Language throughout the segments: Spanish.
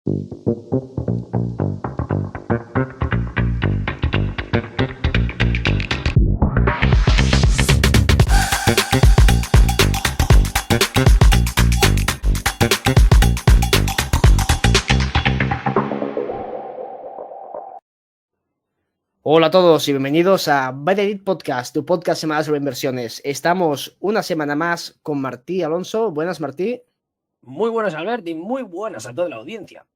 Hola a todos y bienvenidos a Buy the Dip Podcast, tu podcast semanal sobre inversiones. Estamos una semana más con Martí Alonso. Buenas, Martí. Muy buenas, Albert, y muy buenas a toda la audiencia.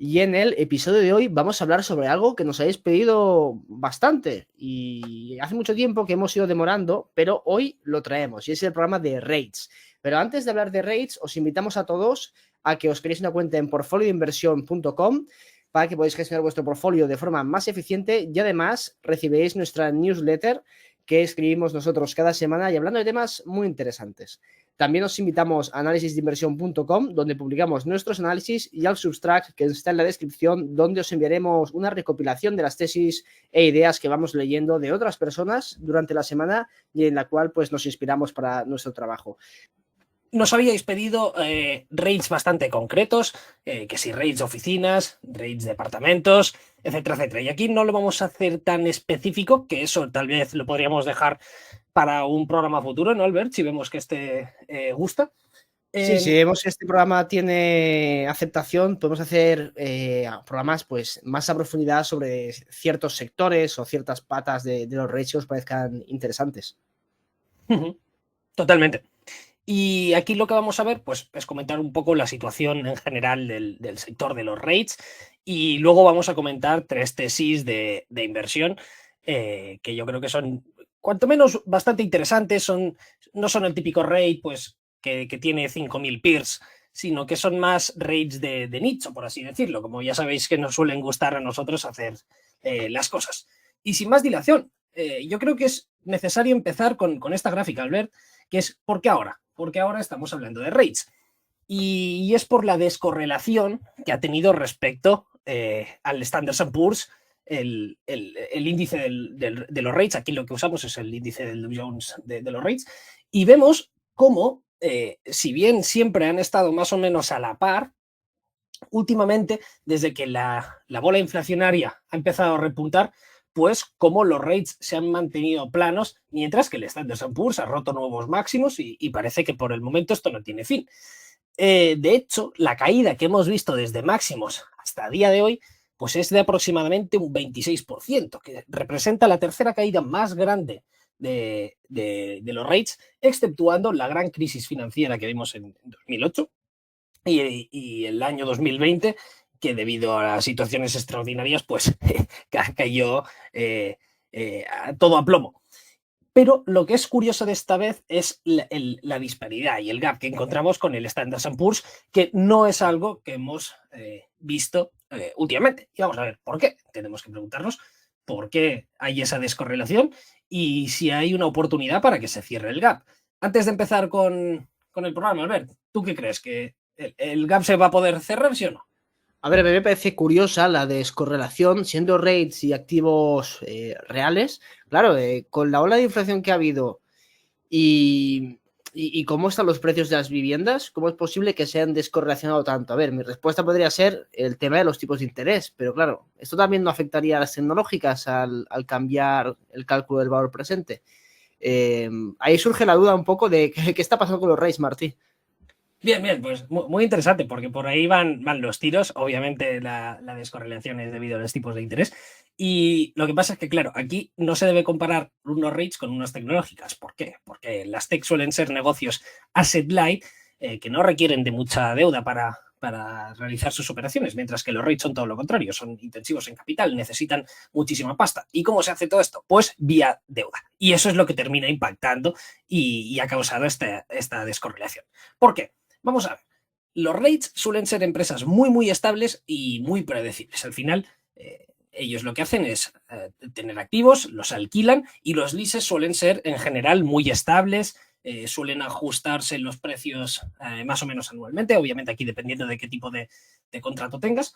Y en el episodio de hoy vamos a hablar sobre algo que nos habéis pedido bastante y hace mucho tiempo que hemos ido demorando, pero hoy lo traemos y es el programa de REITs. Pero antes de hablar de REITs, os invitamos a todos a que os creéis una cuenta en portfolioinversión.com para que podáis gestionar vuestro portfolio de forma más eficiente y además recibiréis nuestra newsletter que escribimos nosotros cada semana y hablando de temas muy interesantes. También os invitamos a analisisdeinversión.com, donde publicamos nuestros análisis, y al Substack, que está en la descripción, donde os enviaremos una recopilación de las tesis e ideas que vamos leyendo de otras personas durante la semana y en la cual pues, nos inspiramos para nuestro trabajo. Nos habíais pedido rates bastante concretos, que si rates de oficinas, rates de departamentos, etcétera, etcétera. Y aquí no lo vamos a hacer tan específico, que eso tal vez lo podríamos dejar para un programa futuro, ¿no, Albert? Si vemos que gusta. Sí, si vemos que este programa tiene aceptación, podemos hacer programas pues, más a profundidad sobre ciertos sectores o ciertas patas de los rates que os parezcan interesantes. Totalmente. Y aquí lo que vamos a ver pues, es comentar un poco la situación en general del sector de los rates y luego vamos a comentar 3 tesis de inversión que yo creo que son, cuanto menos, bastante interesantes. No son el típico rate pues, que tiene 5.000 peers, sino que son más rates de nicho, por así decirlo, como ya sabéis que nos suelen gustar a nosotros hacer las cosas. Y sin más dilación, yo creo que es necesario empezar con esta gráfica, Albert, que es ¿por qué ahora? Porque ahora estamos hablando de rates. Y es por la descorrelación que ha tenido respecto al Standard & Poor's, el índice de los rates. Aquí lo que usamos es el índice del Dow Jones de los rates. Y vemos cómo, si bien siempre han estado más o menos a la par, últimamente, desde que la bola inflacionaria ha empezado a repuntar, pues como los rates se han mantenido planos, mientras que el Standard & Poor's ha roto nuevos máximos y parece que por el momento esto no tiene fin. De hecho, la caída que hemos visto desde máximos hasta el día de hoy pues es de aproximadamente un 26%, que representa la tercera caída más grande de los rates, exceptuando la gran crisis financiera que vimos en 2008 y el año 2020, que debido a las situaciones extraordinarias pues cayó todo a plomo. Pero lo que es curioso de esta vez es la disparidad y el gap que encontramos con el Standard & Poor's, que no es algo que hemos visto últimamente. Y vamos a ver por qué. Tenemos que preguntarnos por qué hay esa descorrelación y si hay una oportunidad para que se cierre el gap. Antes de empezar con el programa, Albert, ¿tú qué crees? ¿Que el gap se va a poder cerrar, sí o no? A ver, a mí me parece curiosa la descorrelación, siendo rates y activos reales. Claro, con la ola de inflación que ha habido y cómo están los precios de las viviendas, ¿cómo es posible que se hayan descorrelacionado tanto? A ver, mi respuesta podría ser el tema de los tipos de interés, pero claro, esto también no afectaría a las tecnológicas al cambiar el cálculo del valor presente. Ahí surge la duda un poco de qué está pasando con los rates, Martí. Bien, pues muy interesante, porque por ahí van los tiros. Obviamente la descorrelación es debido a los tipos de interés. Y lo que pasa es que, claro, aquí no se debe comparar unos rates con unas tecnológicas. ¿Por qué? Porque las tech suelen ser negocios asset light, que no requieren de mucha deuda para realizar sus operaciones, mientras que los rates son todo lo contrario, son intensivos en capital, necesitan muchísima pasta. ¿Y cómo se hace todo esto? Pues vía deuda. Y eso es lo que termina impactando y ha causado esta descorrelación. ¿Por qué? Vamos a ver, los rates suelen ser empresas muy estables y muy predecibles. Al final, ellos lo que hacen es tener activos, los alquilan y los leases suelen ser en general muy estables, suelen ajustarse los precios más o menos anualmente, obviamente aquí dependiendo de qué tipo de contrato tengas,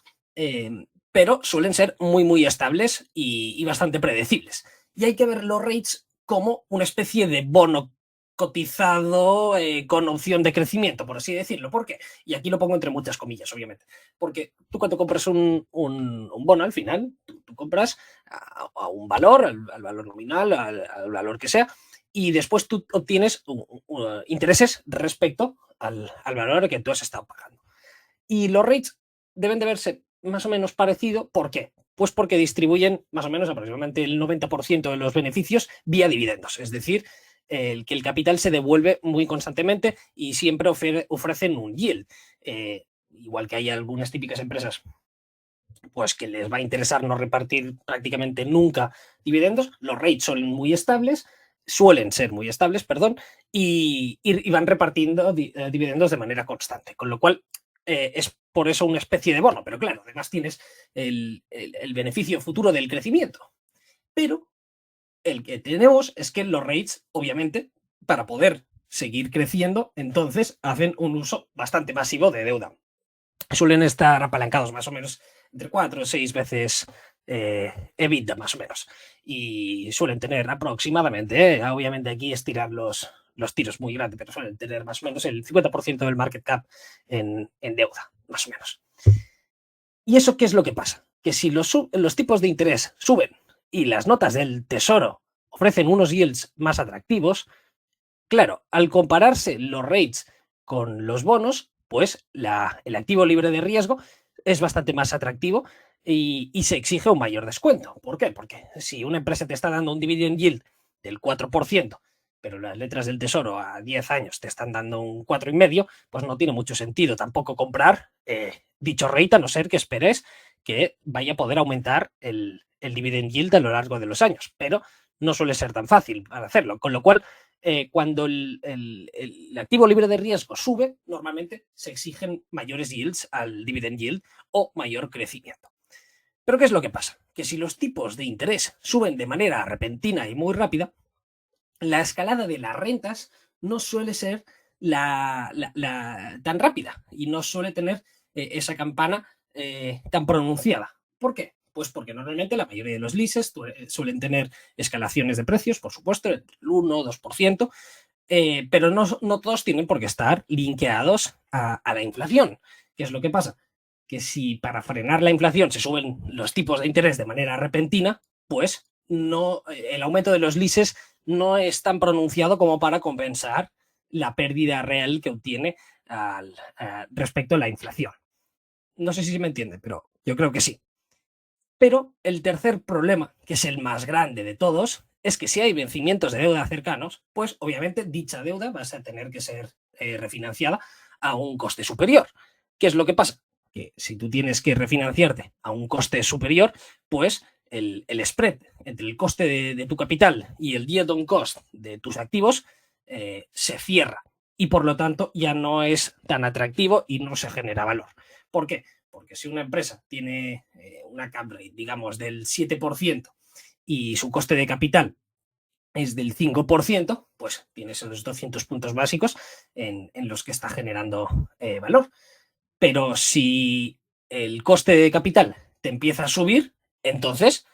pero suelen ser muy estables y bastante predecibles. Y hay que ver los rates como una especie de bono cotizado con opción de crecimiento, por así decirlo. ¿Por qué? Y aquí lo pongo entre muchas comillas, obviamente. Porque tú cuando compras un bono, al final, tú compras a un valor, al valor nominal, al valor que sea, y después tú obtienes intereses respecto al valor que tú has estado pagando. Y los rates deben de verse más o menos parecido. ¿Por qué? Pues porque distribuyen más o menos aproximadamente el 90% de los beneficios vía dividendos. Es decir, que el capital se devuelve muy constantemente y siempre ofrecen un yield. Igual que hay algunas típicas empresas pues que les va a interesar no repartir prácticamente nunca dividendos, los rates son muy estables, suelen ser muy estables, perdón, y van repartiendo dividendos de manera constante, con lo cual es por eso una especie de bono, pero claro, además tienes el beneficio futuro del crecimiento. Pero el que tenemos es que los rates, obviamente, para poder seguir creciendo, entonces hacen un uso bastante masivo de deuda. Suelen estar apalancados más o menos entre 4 o 6 veces EBITDA, más o menos. Y suelen tener aproximadamente, obviamente aquí estirar los tiros muy grandes, pero suelen tener más o menos el 50% del market cap en deuda, más o menos. ¿Y eso qué es lo que pasa? Que si los tipos de interés suben y las notas del tesoro ofrecen unos yields más atractivos, claro, al compararse los rates con los bonos, pues el activo libre de riesgo es bastante más atractivo y se exige un mayor descuento. ¿Por qué? Porque si una empresa te está dando un dividend yield del 4%, pero las letras del tesoro a 10 años te están dando un 4,5%, pues no tiene mucho sentido tampoco comprar dicho rate, a no ser que esperes que vaya a poder aumentar el dividend yield a lo largo de los años. Pero no suele ser tan fácil para hacerlo, con lo cual cuando el activo libre de riesgo sube, normalmente se exigen mayores yields al dividend yield o mayor crecimiento. Pero ¿qué es lo que pasa? Que si los tipos de interés suben de manera repentina y muy rápida, la escalada de las rentas no suele ser tan rápida y no suele tener esa campana tan pronunciada. ¿Por qué? Pues porque normalmente la mayoría de los leases suelen tener escalaciones de precios, por supuesto, entre el 1 o 2%, pero no todos tienen por qué estar linkeados a la inflación. ¿Qué es lo que pasa? Que si para frenar la inflación se suben los tipos de interés de manera repentina, pues no, el aumento de los leases no es tan pronunciado como para compensar la pérdida real que obtiene respecto a la inflación. No sé si se me entiende, pero yo creo que sí. Pero el tercer problema, que es el más grande de todos, es que si hay vencimientos de deuda cercanos, pues obviamente dicha deuda va a tener que ser refinanciada a un coste superior. ¿Qué es lo que pasa? Que si tú tienes que refinanciarte a un coste superior, pues el spread entre el coste de tu capital y el yield on cost de tus activos se cierra y por lo tanto ya no es tan atractivo y no se genera valor. ¿Por qué? Porque si una empresa tiene una cap rate, digamos, del 7% y su coste de capital es del 5%, pues tienes esos 200 puntos básicos en los que está generando valor. Pero si el coste de capital te empieza a subir, entonces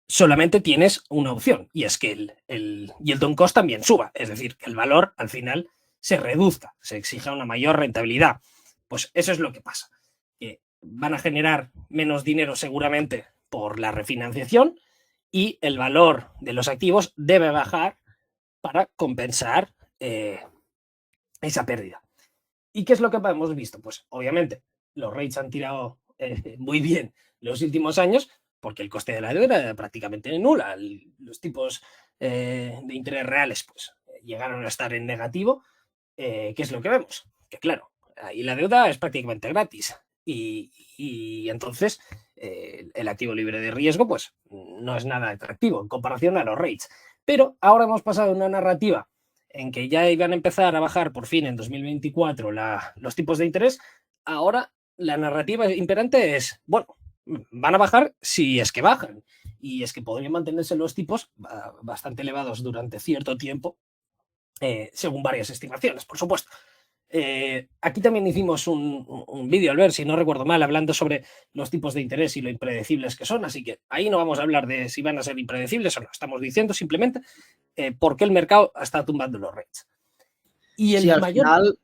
solamente tienes una opción, y es que el yield on cost también suba, es decir, que el valor al final se reduzca, se exija una mayor rentabilidad. Pues eso es lo que pasa, que van a generar menos dinero seguramente por la refinanciación y el valor de los activos debe bajar para compensar esa pérdida. ¿Y qué es lo que hemos visto? Pues obviamente los rates han tirado muy bien los últimos años porque el coste de la deuda era prácticamente nula. Los tipos de interés reales pues llegaron a estar en negativo. ¿Qué es lo que vemos? Que claro, ahí la deuda es prácticamente gratis y entonces el activo libre de riesgo pues no es nada atractivo en comparación a los rates. Pero ahora hemos pasado de una narrativa en que ya iban a empezar a bajar por fin en 2024 los tipos de interés. Ahora la narrativa imperante es, bueno, van a bajar si es que bajan y es que podrían mantenerse los tipos bastante elevados durante cierto tiempo, según varias estimaciones, por supuesto. Aquí también hicimos un vídeo, al ver si no recuerdo mal, hablando sobre los tipos de interés y lo impredecibles que son, así que ahí no vamos a hablar de si van a ser impredecibles o no, estamos diciendo simplemente por qué el mercado está tumbando los rates. Y Sí, el al mayor... final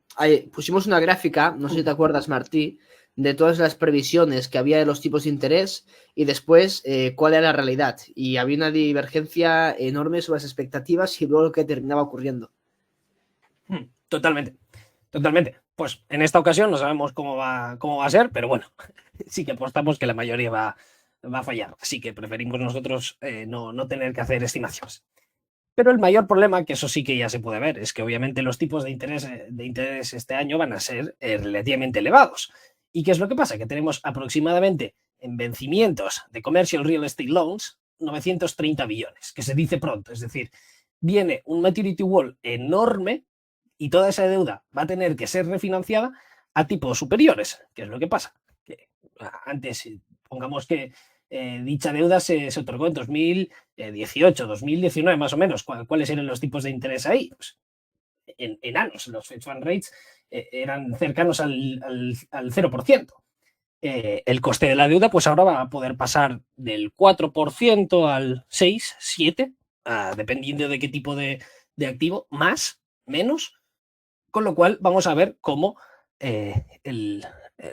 pusimos una gráfica, no sé si te acuerdas, Martí, de todas las previsiones que había de los tipos de interés y después cuál era la realidad. Y había una divergencia enorme sobre las expectativas y luego lo que terminaba ocurriendo. Totalmente, totalmente. Pues en esta ocasión no sabemos cómo va a ser, pero bueno, sí que apostamos que la mayoría va a fallar. Así que preferimos nosotros no tener que hacer estimaciones. Pero el mayor problema, que eso sí que ya se puede ver, es que obviamente los tipos de interés este año van a ser relativamente elevados. ¿Y qué es lo que pasa? Que tenemos aproximadamente en vencimientos de Commercial Real Estate Loans 930 billones, que se dice pronto. Es decir, viene un maturity wall enorme y toda esa deuda va a tener que ser refinanciada a tipos superiores. ¿Qué es lo que pasa? Que antes, pongamos que dicha deuda se otorgó en 2018, 2019 más o menos. ¿Cuáles eran los tipos de interés ahí? Pues enanos, los Fed Fund Rates eran cercanos al 0%. El coste de la deuda pues ahora va a poder pasar del 4% al 6, 7, dependiendo de qué tipo de activo, más, menos, con lo cual vamos a ver cómo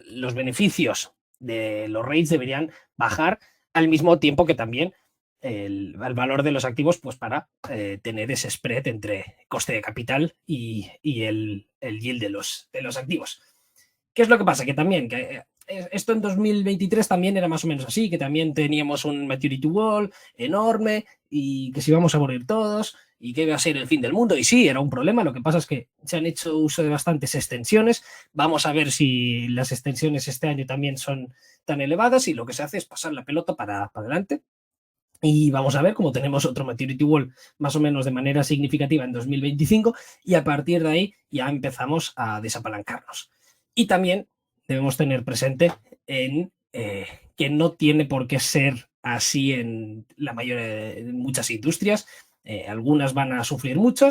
los beneficios de los rates deberían bajar al mismo tiempo que también el valor de los activos, pues para tener ese spread entre coste de capital y el yield de los activos. ¿Qué es lo que pasa? Que también, que esto en 2023 también era más o menos así, que también teníamos un maturity wall enorme y que si íbamos a morir todos y que iba a ser el fin del mundo. Y sí, era un problema. Lo que pasa es que se han hecho uso de bastantes extensiones. Vamos a ver si las extensiones este año también son tan elevadas y lo que se hace es pasar la pelota para adelante. Y vamos a ver cómo tenemos otro maturity wall más o menos de manera significativa en 2025 y a partir de ahí ya empezamos a desapalancarnos. Y también debemos tener presente que no tiene por qué ser así en la mayoría de muchas industrias. Algunas van a sufrir mucho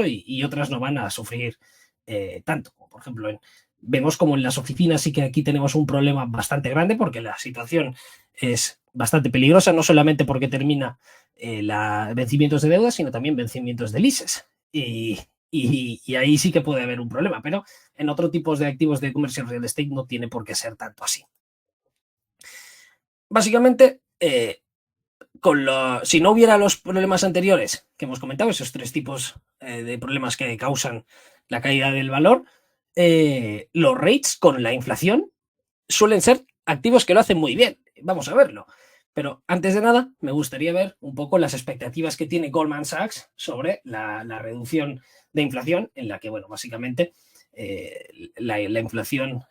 y otras no van a sufrir tanto. Por ejemplo, vemos como en las oficinas sí que aquí tenemos un problema bastante grande porque la situación es bastante peligrosa, no solamente porque termina vencimientos de deuda, sino también vencimientos de leases. Y ahí sí que puede haber un problema, pero en otros tipos de activos de commercial real estate no tiene por qué ser tanto así. Básicamente, si no hubiera los problemas anteriores que hemos comentado, esos tres tipos de problemas que causan la caída del valor, los rates con la inflación suelen ser activos que lo hacen muy bien. Vamos a verlo. Pero antes de nada, me gustaría ver un poco las expectativas que tiene Goldman Sachs sobre la reducción de inflación, en la que, bueno, básicamente la inflación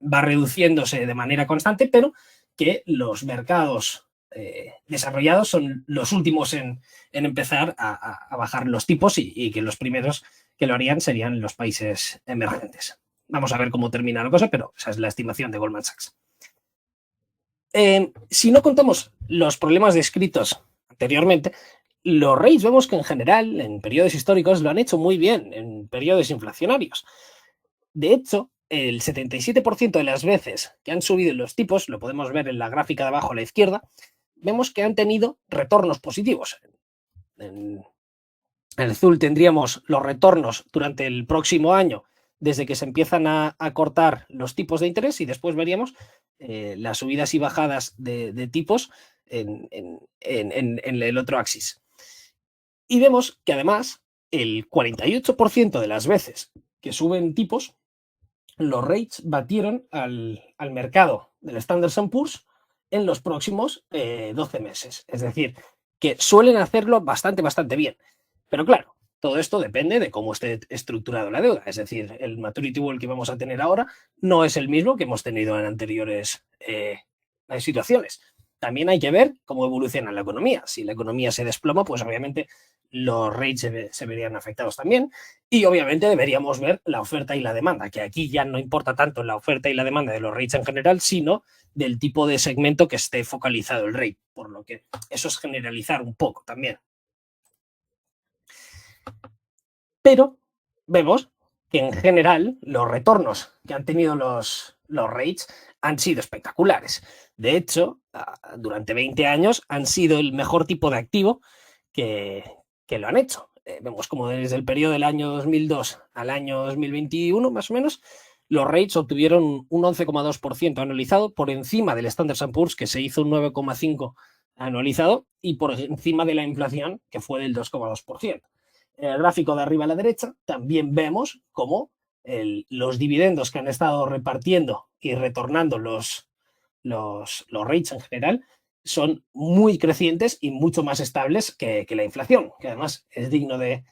va reduciéndose de manera constante, pero que los mercados desarrollados son los últimos en empezar a bajar los tipos y que los primeros que lo harían serían los países emergentes. Vamos a ver cómo termina la cosa, pero esa es la estimación de Goldman Sachs. Si no contamos los problemas descritos anteriormente, los rates vemos que en general, en periodos históricos, lo han hecho muy bien, en periodos inflacionarios. De hecho, el 77% de las veces que han subido los tipos, lo podemos ver en la gráfica de abajo a la izquierda, vemos que han tenido retornos positivos. En el azul tendríamos los retornos durante el próximo año desde que se empiezan a cortar los tipos de interés y después veríamos las subidas y bajadas de tipos en el otro axis. Y vemos que además el 48% de las veces que suben tipos, los rates batieron al mercado del Standard & Poor's en los próximos 12 meses. Es decir, que suelen hacerlo bastante bien. Pero claro, todo esto depende de cómo esté estructurado la deuda. Es decir, el maturity wall que vamos a tener ahora no es el mismo que hemos tenido en anteriores situaciones. También hay que ver cómo evoluciona la economía. Si la economía se desploma, pues obviamente los rates se verían afectados también. Y obviamente deberíamos ver la oferta y la demanda, que aquí ya no importa tanto la oferta y la demanda de los rates en general, sino del tipo de segmento que esté focalizado el rate. Por lo que eso es generalizar un poco también. Pero vemos que en general los retornos que han tenido los rates han sido espectaculares. De hecho, durante 20 años han sido el mejor tipo de activo que lo han hecho. vemos como desde el periodo del año 2002 al año 2021, más o menos, los rates obtuvieron un 11,2% anualizado, por encima del Standard & Poor's, que se hizo un 9,5% anualizado, y por encima de la inflación, que fue del 2,2%. En el gráfico de arriba a la derecha también vemos cómo los dividendos que han estado repartiendo y retornando los rates en general son muy crecientes y mucho más estables que la inflación, que además es digno de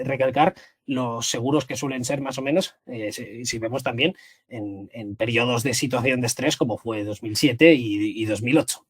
recalcar los seguros que suelen ser más o menos, si vemos también en periodos de situación de estrés como fue 2007 y 2008.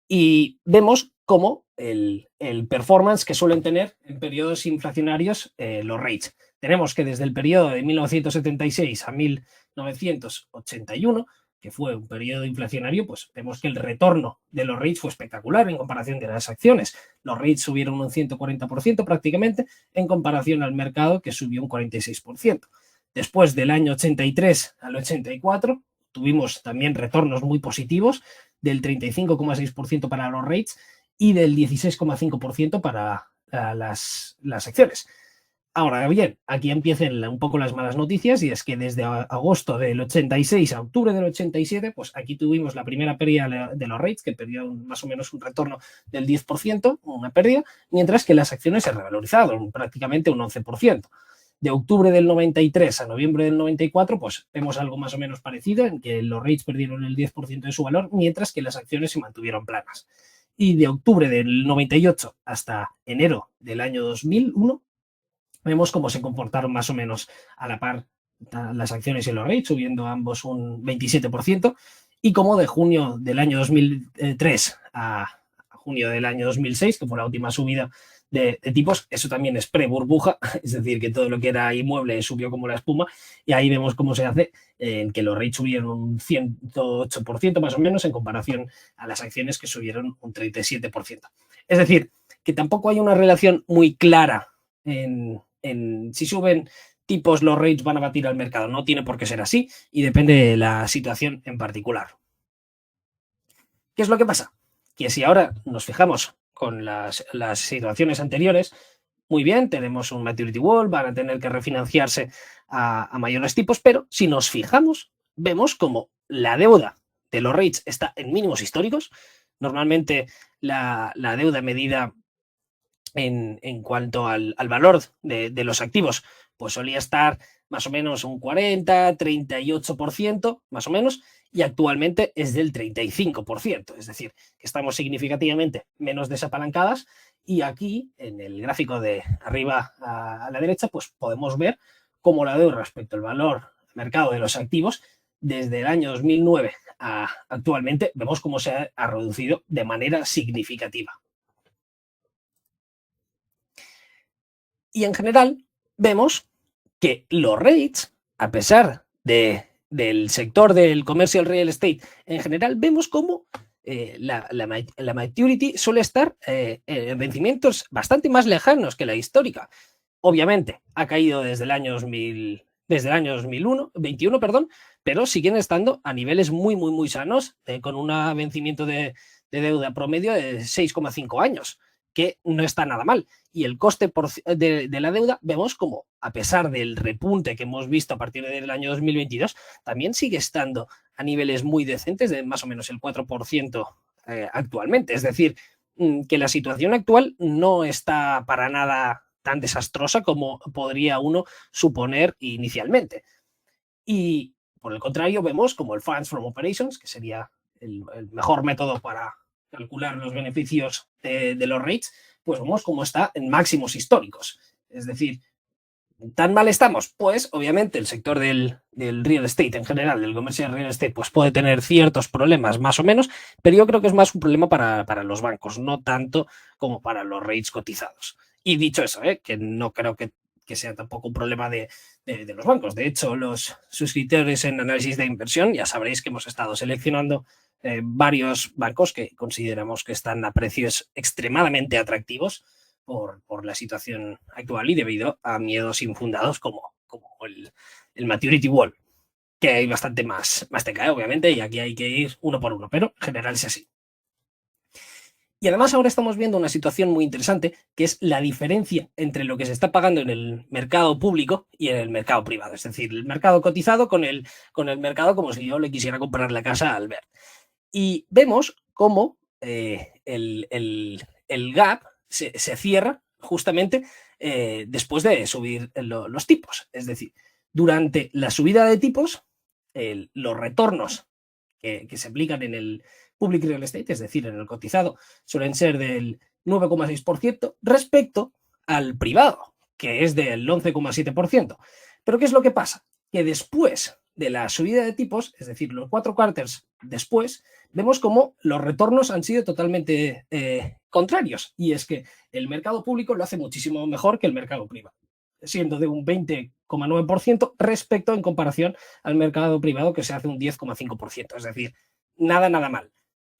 Y vemos cómo el performance que suelen tener en periodos inflacionarios los rates. Tenemos que desde el periodo de 1976 a 1981, que fue un periodo inflacionario, pues vemos que el retorno de los rates fue espectacular en comparación de las acciones. Los rates subieron un 140% prácticamente en comparación al mercado, que subió un 46%. Después del año 83 al 84 tuvimos también retornos muy positivos del 35,6% para los rates y del 16,5% para las acciones. Ahora bien, aquí empiezan un poco las malas noticias, y es que desde agosto del 86 a octubre del 87, pues aquí tuvimos la primera pérdida de los rates, que perdió más o menos un retorno del 10%, una pérdida, mientras que las acciones se revalorizaron prácticamente un 11%. De octubre del 93 a noviembre del 94, pues vemos algo más o menos parecido, en que los rates perdieron el 10% de su valor, mientras que las acciones se mantuvieron planas. Y de octubre del 98 hasta enero del año 2001, vemos cómo se comportaron más o menos a la par las acciones y los rates, subiendo ambos un 27%, y como de junio del año 2003 a junio del año 2006, que fue la última subida de tipos, eso también es pre-burbuja, es decir, que todo lo que era inmueble subió como la espuma, y ahí vemos cómo se hace, en que los rates subieron un 108% más o menos en comparación a las acciones, que subieron un 37%. Es decir, que tampoco hay una relación muy clara en si suben tipos, los rates van a batir al mercado. No tiene por qué ser así, y depende de la situación en particular. ¿Qué es lo que pasa? Que si ahora nos fijamos con las situaciones anteriores, muy bien, tenemos un maturity wall, van a tener que refinanciarse a mayores tipos, pero si nos fijamos, vemos como la deuda de los rates está en mínimos históricos. Normalmente la deuda medida en cuanto al valor de los activos, pues solía estar más o menos un 40, 38% más o menos, y actualmente es del 35%, es decir, que estamos significativamente menos desapalancadas. Y aquí, en el gráfico de arriba a la derecha, pues podemos ver cómo la deuda respecto al valor mercado de los activos, desde el año 2009 a actualmente, vemos cómo se ha reducido de manera significativa. Y en general vemos que los rates, a pesar del sector del commercial real estate en general, vemos como la maturity suele estar en vencimientos bastante más lejanos que la histórica. Obviamente ha caído desde el año 2021, perdón, pero siguen estando a niveles muy, muy, muy sanos, con un vencimiento de deuda promedio de 6,5 años, que no está nada mal. Y el coste de la deuda, vemos como, a pesar del repunte que hemos visto a partir del año 2022, también sigue estando a niveles muy decentes, de más o menos el 4% actualmente. Es decir, que la situación actual no está para nada tan desastrosa como podría uno suponer inicialmente. Y por el contrario, vemos como el Funds from Operations, que sería el mejor método para calcular los beneficios de los rates, pues vemos cómo está en máximos históricos. Es decir, ¿tan mal estamos? Pues obviamente el sector del real estate en general, del comercial real estate, pues puede tener ciertos problemas más o menos, pero yo creo que es más un problema para los bancos, no tanto como para los rates cotizados. Y dicho eso, que no creo que sea tampoco un problema de los bancos. De hecho, los suscriptores en análisis de inversión, ya sabréis que hemos estado seleccionando varios bancos que consideramos que están a precios extremadamente atractivos por la situación actual y debido a miedos infundados como el maturity wall, que hay bastante más TK, obviamente, y aquí hay que ir uno por uno, pero en general es así. Y además ahora estamos viendo una situación muy interesante, que es la diferencia entre lo que se está pagando en el mercado público y en el mercado privado. Es decir, el mercado cotizado con el mercado como si yo le quisiera comprar la casa a Albert. Y vemos cómo el gap se cierra justamente después de subir los tipos. Es decir, durante la subida de tipos, los retornos que se aplican en el public real estate, es decir, en el cotizado, suelen ser del 9,6% respecto al privado, que es del 11,7%. Pero ¿qué es lo que pasa? Que después de la subida de tipos, es decir, los 4 quarters después, vemos como los retornos han sido totalmente contrarios. Y es que el mercado público lo hace muchísimo mejor que el mercado privado, siendo de un 20,9% respecto en comparación al mercado privado, que se hace un 10,5%. Es decir, nada mal.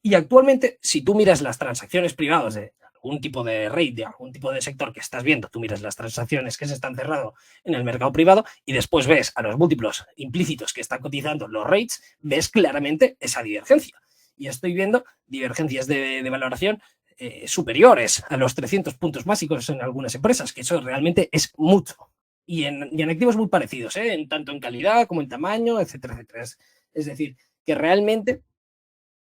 Y actualmente, si tú miras las transacciones privadas de algún tipo de rate, de algún tipo de sector que estás viendo, tú miras las transacciones que se están cerrando en el mercado privado y después ves a los múltiplos implícitos que están cotizando los rates, ves claramente esa divergencia. Y estoy viendo divergencias de valoración superiores a los 300 puntos básicos en algunas empresas, que eso realmente es mucho. Y en activos muy parecidos, tanto en calidad como en tamaño, etcétera, etcétera. Es decir, que realmente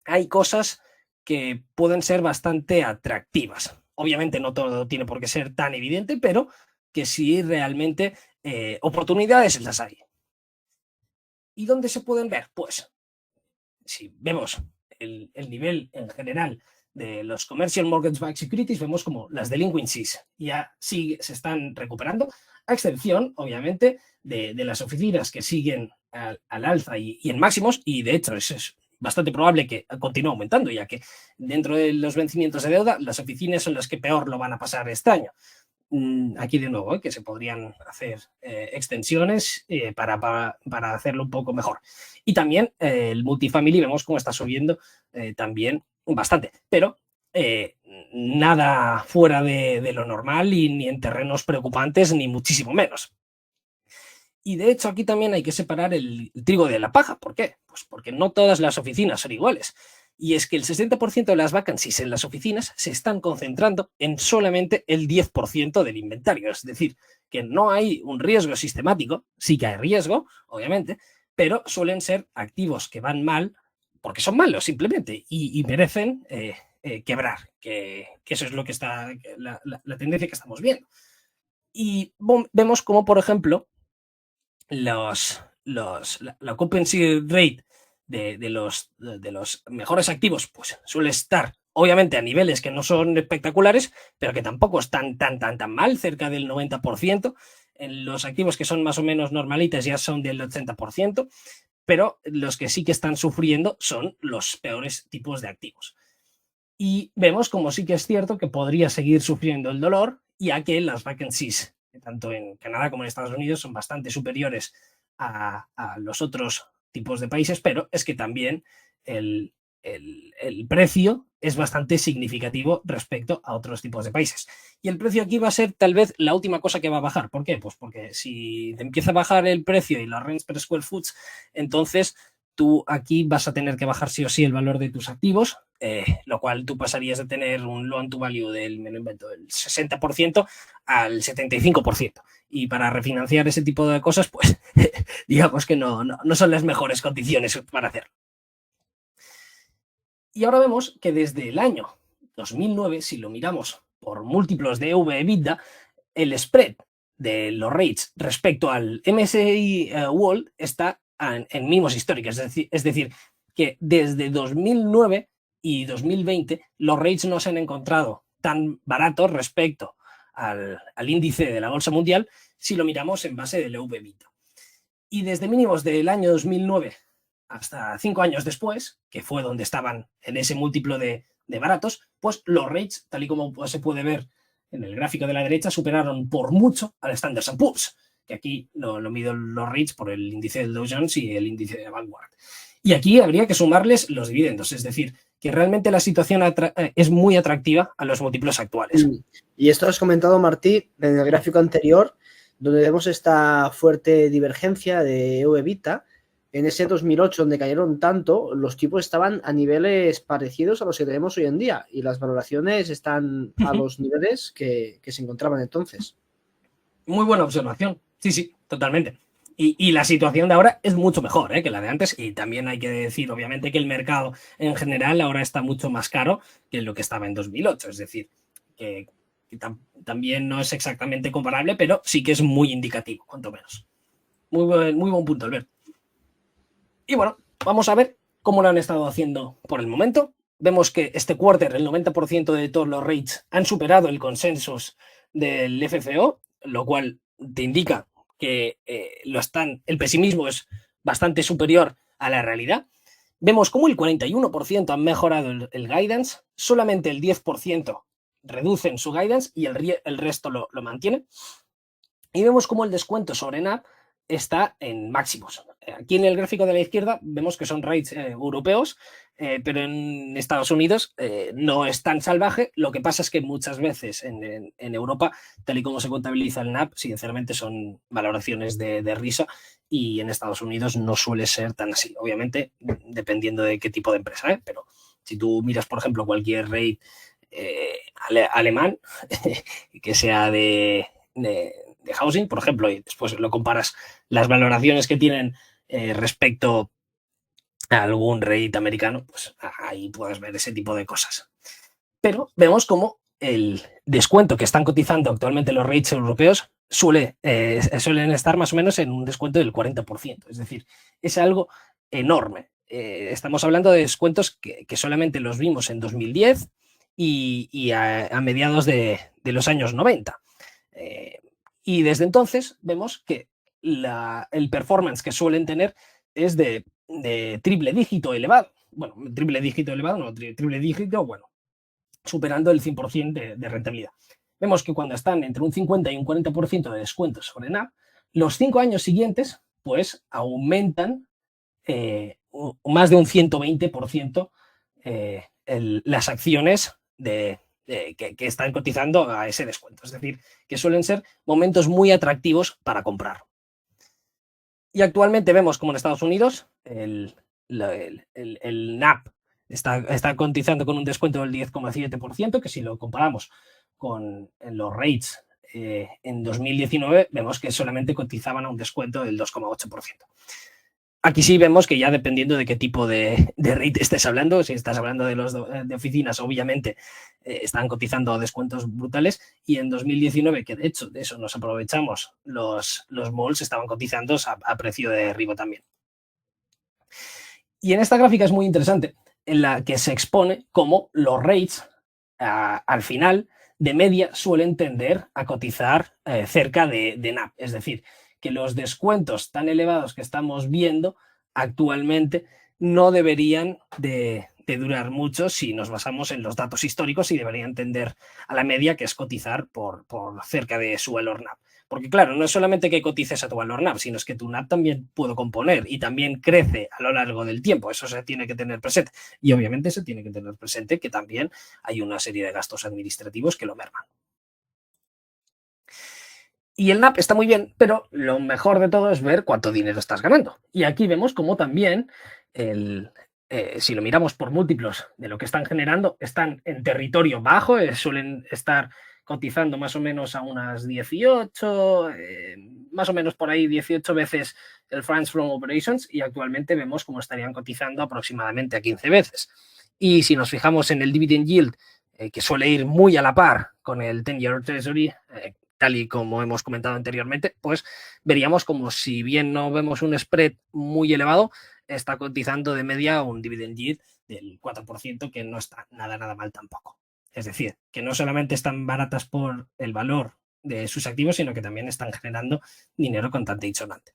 hay cosas que pueden ser bastante atractivas. Obviamente no todo tiene por qué ser tan evidente, pero que sí realmente oportunidades las hay. ¿Y dónde se pueden ver? Pues si vemos el nivel en general de los commercial mortgage-backed securities, vemos como las delinquencies ya sí se están recuperando, a excepción, obviamente, de las oficinas que siguen al alza y en máximos, y de hecho es bastante probable que continúe aumentando, ya que dentro de los vencimientos de deuda, las oficinas son las que peor lo van a pasar este año. Aquí de nuevo, que se podrían hacer extensiones para hacerlo un poco mejor. Y también el multifamily vemos cómo está subiendo también bastante, pero nada fuera de lo normal y ni en terrenos preocupantes, ni muchísimo menos. Y de hecho aquí también hay que separar el trigo de la paja. ¿Por qué? Pues porque no todas las oficinas son iguales. Y es que el 60% de las vacancies en las oficinas se están concentrando en solamente el 10% del inventario. Es decir, que no hay un riesgo sistemático, sí que hay riesgo, obviamente, pero suelen ser activos que van mal porque son malos simplemente y merecen quebrar, que eso es lo que está, la tendencia que estamos viendo. Y vemos como, por ejemplo, la occupancy rate de los mejores activos pues suele estar obviamente a niveles que no son espectaculares, pero que tampoco están tan mal, cerca del 90%. En los activos que son más o menos normalitas ya son del 80%, pero los que sí que están sufriendo son los peores tipos de activos. Y vemos como sí que es cierto que podría seguir sufriendo el dolor, ya que las vacancies, tanto en Canadá como en Estados Unidos, son bastante superiores a los otros tipos de países, pero es que también el precio es bastante significativo respecto a otros tipos de países. Y el precio aquí va a ser tal vez la última cosa que va a bajar. ¿Por qué? Pues porque si te empieza a bajar el precio y la rents per square foot, entonces tú aquí vas a tener que bajar sí o sí el valor de tus activos, lo cual tú pasarías de tener un loan to value del 60% al 75%. Y para refinanciar ese tipo de cosas, pues digamos que no son las mejores condiciones para hacerlo. Y ahora vemos que desde el año 2009, si lo miramos por múltiplos de EV/EBITDA, el spread de los rates respecto al MSCI World está en mínimos históricos. Es decir, que desde 2009 y 2020 los rates no se han encontrado tan baratos respecto al índice de la bolsa mundial si lo miramos en base del EV/EBITDA. Y desde mínimos del año 2009 hasta 5 años después, que fue donde estaban en ese múltiplo de baratos, pues los rates, tal y como se puede ver en el gráfico de la derecha, superaron por mucho al Standard & Poor's, que aquí lo mido los rates por el índice del Dow Jones y el índice de Vanguard. Y aquí habría que sumarles los dividendos, es decir, que realmente la situación es muy atractiva a los múltiplos actuales. Y esto has comentado, Martí, en el gráfico anterior, donde vemos esta fuerte divergencia de EV/EBITDA, en ese 2008 donde cayeron tanto, los tipos estaban a niveles parecidos a los que tenemos hoy en día y las valoraciones están a los niveles que se encontraban entonces. Muy buena observación. Sí, sí, totalmente. Y la situación de ahora es mucho mejor, que la de antes. Y también hay que decir, obviamente, que el mercado en general ahora está mucho más caro que lo que estaba en 2008. Es decir, que también no es exactamente comparable, pero sí que es muy indicativo, cuanto menos. Muy buen punto, Albert. Y bueno, vamos a ver cómo lo han estado haciendo por el momento. Vemos que este quarter, el 90% de todos los rates han superado el consensus del FFO, lo cual te indica que el pesimismo es bastante superior a la realidad. Vemos cómo el 41% han mejorado el guidance, solamente el 10% reducen su guidance y el resto lo mantiene. Y vemos cómo el descuento sobre NAP está en máximos. Aquí en el gráfico de la izquierda vemos que son rates europeos, pero en Estados Unidos no es tan salvaje. Lo que pasa es que muchas veces en Europa, tal y como se contabiliza el NAP, sinceramente son valoraciones de risa, y en Estados Unidos no suele ser tan así. Obviamente, dependiendo de qué tipo de empresa, pero si tú miras, por ejemplo, cualquier rate alemán que sea de housing, por ejemplo, y después lo comparas las valoraciones que tienen respecto a algún rate americano, pues ahí puedes ver ese tipo de cosas. Pero vemos como el descuento que están cotizando actualmente los rates europeos suelen estar más o menos en un descuento del 40%. Es decir, es algo enorme. Estamos hablando de descuentos que solamente los vimos en 2010 y a mediados de los años 90. Y desde entonces vemos que el performance que suelen tener es de triple dígito elevado. Bueno, triple dígito elevado, no, triple dígito, bueno, superando el 100% de rentabilidad. Vemos que cuando están entre un 50 y un 40% de descuentos sobre NAV, los 5 años siguientes, pues aumentan más de un 120% las acciones que están cotizando a ese descuento. Es decir, que suelen ser momentos muy atractivos para comprar. Y actualmente vemos como en Estados Unidos el NAP está cotizando con un descuento del 10,7%, que si lo comparamos con los rates en 2019, vemos que solamente cotizaban a un descuento del 2,8%. Aquí sí vemos que ya dependiendo de qué tipo de rate estés hablando, si estás hablando de los de oficinas, obviamente están cotizando descuentos brutales, y en 2019, que de hecho de eso nos aprovechamos, los malls estaban cotizando a precio de derribo también. Y en esta gráfica es muy interesante, en la que se expone cómo los rates al final de media suelen tender a cotizar cerca de NAV, es decir, que los descuentos tan elevados que estamos viendo actualmente no deberían de durar mucho si nos basamos en los datos históricos, y deberían tender a la media, que es cotizar por cerca de su valor NAV. Porque claro, no es solamente que cotices a tu valor NAV, sino es que tu NAV también puede componer y también crece a lo largo del tiempo. Eso se tiene que tener presente. Y obviamente se tiene que tener presente que también hay una serie de gastos administrativos que lo merman. Y el NAP está muy bien, pero lo mejor de todo es ver cuánto dinero estás ganando. Y aquí vemos cómo también, si lo miramos por múltiplos de lo que están generando, están en territorio bajo, suelen estar cotizando más o menos a unas 18, más o menos por ahí 18 veces el Funds From Operations, y actualmente vemos cómo estarían cotizando aproximadamente a 15 veces. Y si nos fijamos en el Dividend Yield, que suele ir muy a la par con el 10-Year Treasury, tal y como hemos comentado anteriormente, pues veríamos como, si bien no vemos un spread muy elevado, está cotizando de media un dividend yield del 4%, que no está nada mal tampoco. Es decir, que no solamente están baratas por el valor de sus activos, sino que también están generando dinero contante y sonante.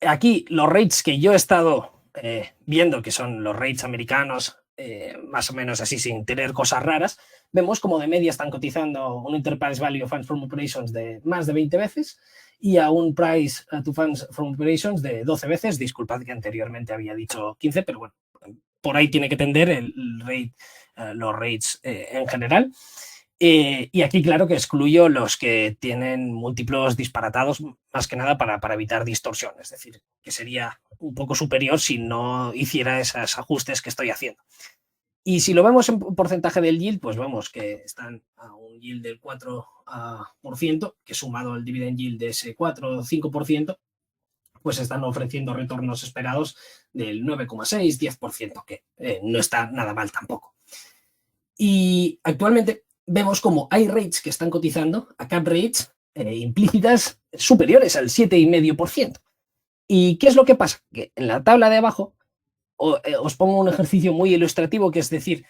Aquí los rates que yo he estado viendo, que son los rates americanos, más o menos así, sin tener cosas raras, vemos como de media están cotizando un Enterprise Value of Funds From Operations de más de 20 veces y a un Price to Funds From Operations de 12 veces. Disculpad que anteriormente había dicho 15, pero bueno, por ahí tiene que tender el rate, los rates en general. Y aquí, claro que excluyo los que tienen múltiplos disparatados, más que nada para evitar distorsión. Es decir, que sería un poco superior si no hiciera esos ajustes que estoy haciendo. Y si lo vemos en porcentaje del yield, pues vemos que están a un yield del 4%, que sumado al dividend yield de ese 4 o 5%, pues están ofreciendo retornos esperados del 9,6-10%, que no está nada mal tampoco. Y actualmente vemos como hay rates que están cotizando a cap rates implícitas superiores al 7,5%. ¿Y qué es lo que pasa? Que en la tabla de abajo os pongo un ejercicio muy ilustrativo, que es decir,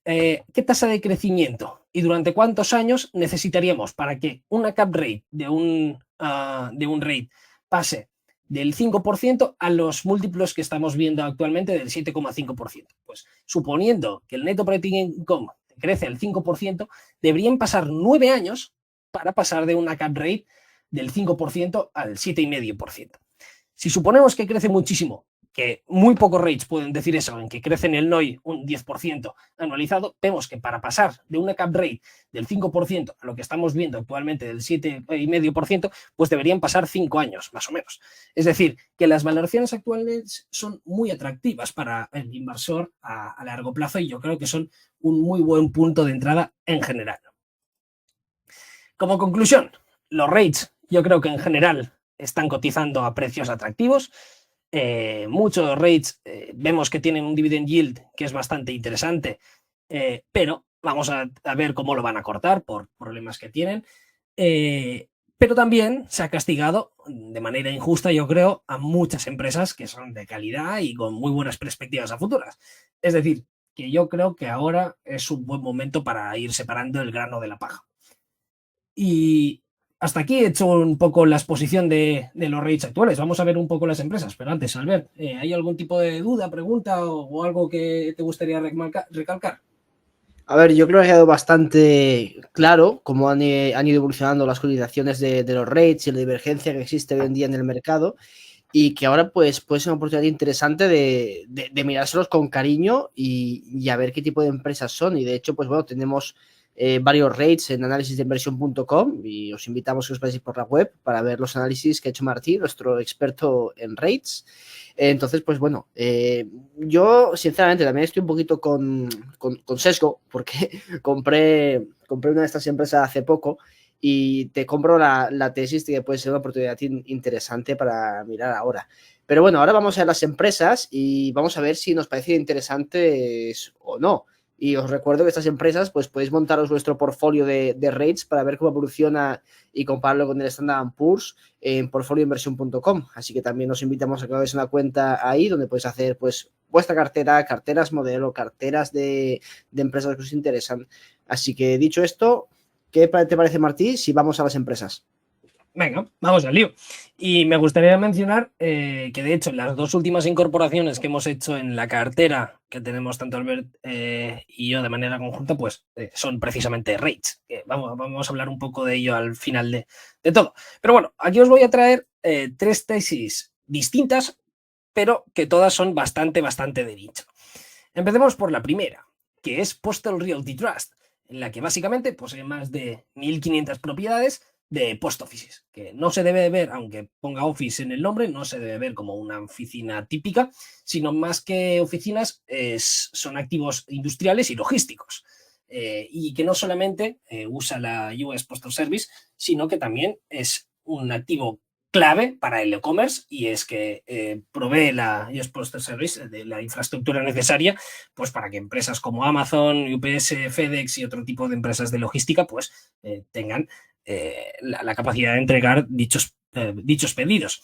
¿qué tasa de crecimiento y durante cuántos años necesitaríamos para que una cap rate de un rate pase del 5% a los múltiplos que estamos viendo actualmente del 7,5%? Pues suponiendo que el net operating income crece al 5%, deberían pasar 9 años para pasar de una cap rate del 5% al 7,5%. Si suponemos que crece muchísimo, que muy pocos rates pueden decir eso, en que crece en el NOI un 10% anualizado, vemos que para pasar de una cap rate del 5% a lo que estamos viendo actualmente del 7,5%, pues deberían pasar 5 años, más o menos. Es decir, que las valoraciones actuales son muy atractivas para el inversor a largo plazo, y yo creo que son un muy buen punto de entrada en general. Como conclusión, los rates yo creo que en general están cotizando a precios atractivos. Muchos rates vemos que tienen un dividend yield que es bastante interesante, pero vamos a ver cómo lo van a cortar por problemas que tienen. Pero también se ha castigado de manera injusta, yo creo, a muchas empresas que son de calidad y con muy buenas perspectivas a futuras. Es decir, que yo creo que ahora es un buen momento para ir separando el grano de la paja. Y hasta aquí he hecho un poco la exposición de los rates actuales. Vamos a ver un poco las empresas. Pero antes, Albert, ¿hay algún tipo de duda, pregunta o algo que te gustaría recalcar? A ver, yo creo que ha quedado bastante claro cómo han ido evolucionando las cotizaciones de los rates y la divergencia que existe hoy en día en el mercado, y que ahora pues puede ser una oportunidad interesante de mirárselos con cariño y a ver qué tipo de empresas son. Y de hecho, pues bueno, tenemos varios rates en analisisdeinversión.com, y os invitamos a que os paséis por la web para ver los análisis que ha hecho Martí, nuestro experto en rates. Entonces, pues bueno, yo sinceramente también estoy un poquito con sesgo, porque compré una de estas empresas hace poco, y te compro la tesis de que puede ser una oportunidad interesante para mirar ahora. Pero bueno, ahora vamos a ver las empresas y vamos a ver si nos parecen interesantes o no. Y os recuerdo que estas empresas, pues podéis montaros vuestro portfolio de rates para ver cómo evoluciona y compararlo con el Standard & Poor's en portfolioinversión.com. Así que también os invitamos a que hagáis una cuenta ahí donde podéis hacer pues vuestra cartera, carteras modelo, carteras de empresas que os interesan. Así que dicho esto, ¿qué te parece, Martí, si vamos a las empresas? Venga, vamos al lío. Y me gustaría mencionar que, de hecho, las dos últimas incorporaciones que hemos hecho en la cartera, que tenemos tanto Albert y yo de manera conjunta, pues son precisamente rates. Vamos a hablar un poco de ello al final de todo. Pero bueno, aquí os voy a traer 3 tesis distintas, pero que todas son bastante de nicho. Empecemos por la primera, que es Postal Realty Trust, en la que básicamente posee más de 1.500 propiedades de post offices, que no se debe ver, aunque ponga office en el nombre, no se debe ver como una oficina típica, sino más que oficinas, son activos industriales y logísticos. Y que no solamente usa la US Postal Service, sino que también es un activo clave para el e-commerce, y es que provee la US Postal Service de la infraestructura necesaria pues para que empresas como Amazon, UPS, FedEx y otro tipo de empresas de logística pues tengan la capacidad de entregar dichos pedidos.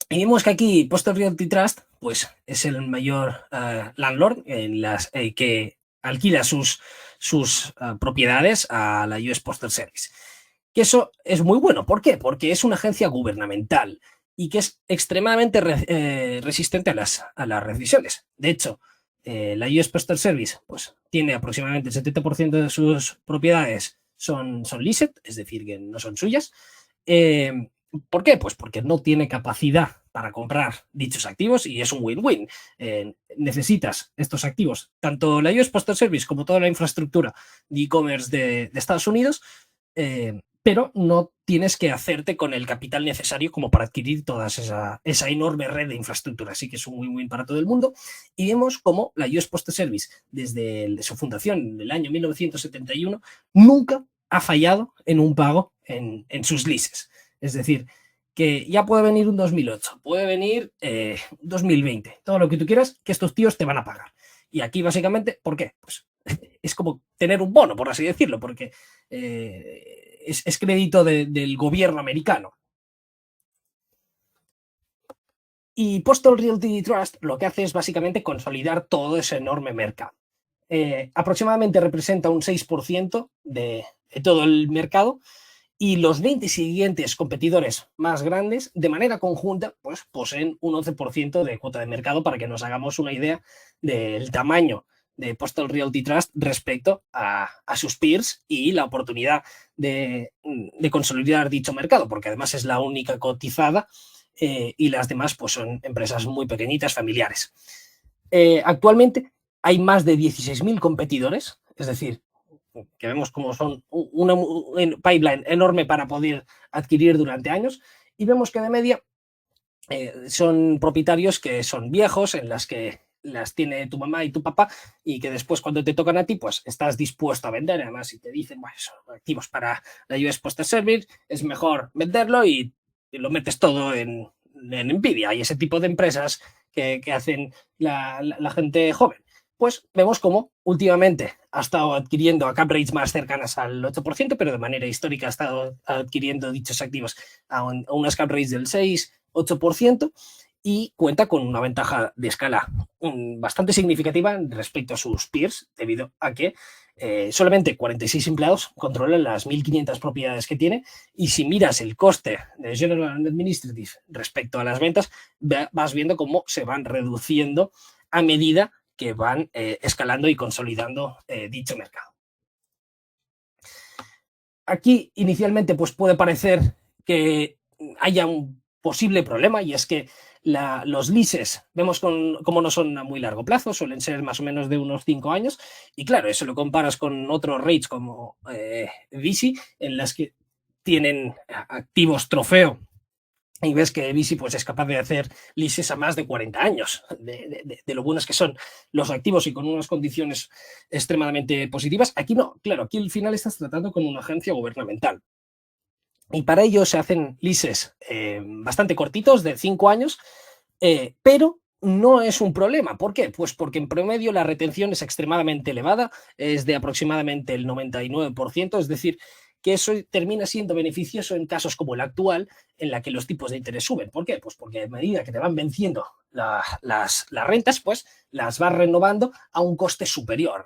Y vemos que aquí Postal Realty Trust pues es el mayor landlord que alquila sus propiedades a la US Postal Service. Que eso es muy bueno. ¿Por qué? Porque es una agencia gubernamental y que es extremadamente resistente a las recesiones. De hecho, la US Postal Service pues, tiene aproximadamente el 70% de sus propiedades son leased, es decir, que no son suyas. ¿Por qué? Pues porque no tiene capacidad para comprar dichos activos y es un win-win. Necesitas estos activos, tanto la US Postal Service como toda la infraestructura de e-commerce de Estados Unidos, pero no tienes que hacerte con el capital necesario como para adquirir toda esa enorme red de infraestructura. Así que es un win-win para todo el mundo. Y vemos cómo la US Postal Service, desde su fundación en el año 1971, nunca ha fallado en un pago en sus leases. Es decir, que ya puede venir un 2008, puede venir 2020, todo lo que tú quieras, que estos tíos te van a pagar. Y aquí básicamente, ¿por qué? Pues es como tener un bono, por así decirlo, porque es crédito del gobierno americano. Y Postal Realty Trust lo que hace es básicamente consolidar todo ese enorme mercado. Aproximadamente representa un 6% de todo el mercado, y los 20 siguientes competidores más grandes, de manera conjunta, pues poseen un 11% de cuota de mercado, para que nos hagamos una idea del tamaño de Postal Realty Trust respecto a sus peers y la oportunidad de consolidar dicho mercado, porque además es la única cotizada y las demás pues son empresas muy pequeñitas, familiares. Actualmente hay más de 16.000 competidores, es decir, que vemos como son una pipeline enorme para poder adquirir durante años, y vemos que de media son propietarios que son viejos, en las que las tiene tu mamá y tu papá, y que después cuando te tocan a ti, pues estás dispuesto a vender. Además, si te dicen, bueno, son activos para la US Postal Service, es mejor venderlo y lo metes todo en Nvidia y ese tipo de empresas que hacen la gente joven. Pues vemos cómo últimamente ha estado adquiriendo a cap rates más cercanas al 8%, pero de manera histórica ha estado adquiriendo dichos activos a unas cap rates del 6-8%, y cuenta con una ventaja de escala bastante significativa respecto a sus peers, debido a que solamente 46 empleados controlan las 1.500 propiedades que tiene, y si miras el coste de General and Administrative respecto a las ventas, vas viendo cómo se van reduciendo a medida que van escalando y consolidando dicho mercado. Aquí inicialmente pues puede parecer que haya un posible problema, y es que los leases vemos como no son a muy largo plazo, suelen ser más o menos de unos 5 años, y claro, eso lo comparas con otros rates como VICI, en las que tienen activos trofeo, y ves que VICI pues, es capaz de hacer leases a más de 40 años, de lo buenos que son los activos y con unas condiciones extremadamente positivas. Aquí no, claro, aquí al final estás tratando con una agencia gubernamental. Y para ello se hacen leases bastante cortitos, de 5 años, pero no es un problema. ¿Por qué? Pues porque en promedio la retención es extremadamente elevada, es de aproximadamente el 99%, es decir, que eso termina siendo beneficioso en casos como el actual, en la que los tipos de interés suben. ¿Por qué? Pues porque a medida que te van venciendo las rentas, pues las vas renovando a un coste superior,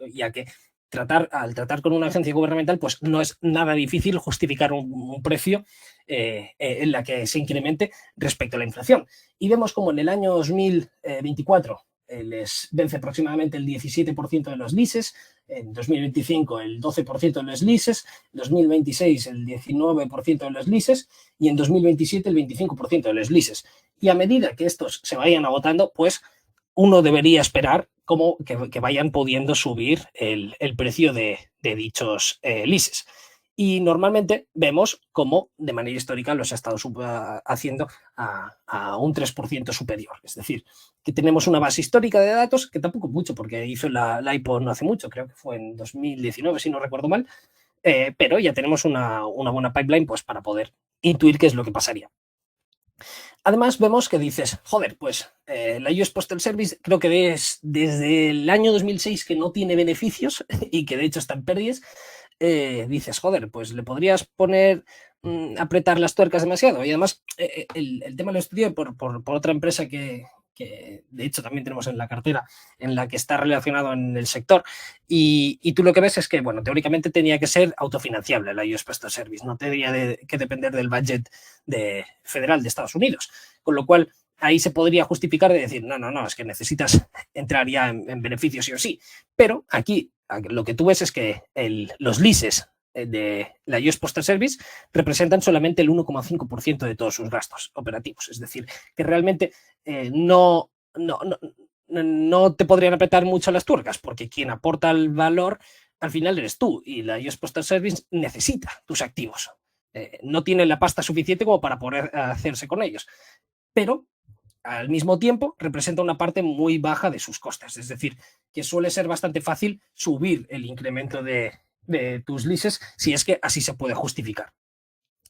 ya que al tratar con una agencia gubernamental, pues no es nada difícil justificar un precio en la que se incremente respecto a la inflación. Y vemos como en el año 2024 les vence aproximadamente el 17% de los leases, en 2025 el 12% de los leases, en 2026 el 19% de los leases y en 2027 el 25% de los leases. Y a medida que estos se vayan agotando, pues uno debería esperar como que vayan pudiendo subir el precio de dichos leases. Y normalmente vemos cómo de manera histórica los ha estado haciendo a un 3% superior. Es decir, que tenemos una base histórica de datos, que tampoco mucho, porque hizo la IPO no hace mucho, creo que fue en 2019, si no recuerdo mal, pero ya tenemos una buena pipeline pues, para poder intuir qué es lo que pasaría. Además, vemos que dices, joder, pues la US Postal Service creo que es desde el año 2006 que no tiene beneficios y que de hecho está en pérdidas. Dices, joder, pues le podrías poner, apretar las tuercas demasiado. Y además, el tema lo estudié por otra empresa que de hecho también tenemos en la cartera, en la que está relacionado en el sector, y tú lo que ves es que, bueno, teóricamente tenía que ser autofinanciable la US Postal Service, no tendría que depender del budget federal de Estados Unidos, con lo cual ahí se podría justificar de decir, no, es que necesitas entrar ya en beneficios sí o sí, pero aquí lo que tú ves es que los leases de la US Postal Service representan solamente el 1,5% de todos sus gastos operativos. Es decir, que realmente no te podrían apretar mucho las tuercas, porque quien aporta el valor al final eres tú, y la US Postal Service necesita tus activos. No tiene la pasta suficiente como para poder hacerse con ellos, pero al mismo tiempo representa una parte muy baja de sus costes, es decir, que suele ser bastante fácil subir el incremento de tus leases si es que así se puede justificar.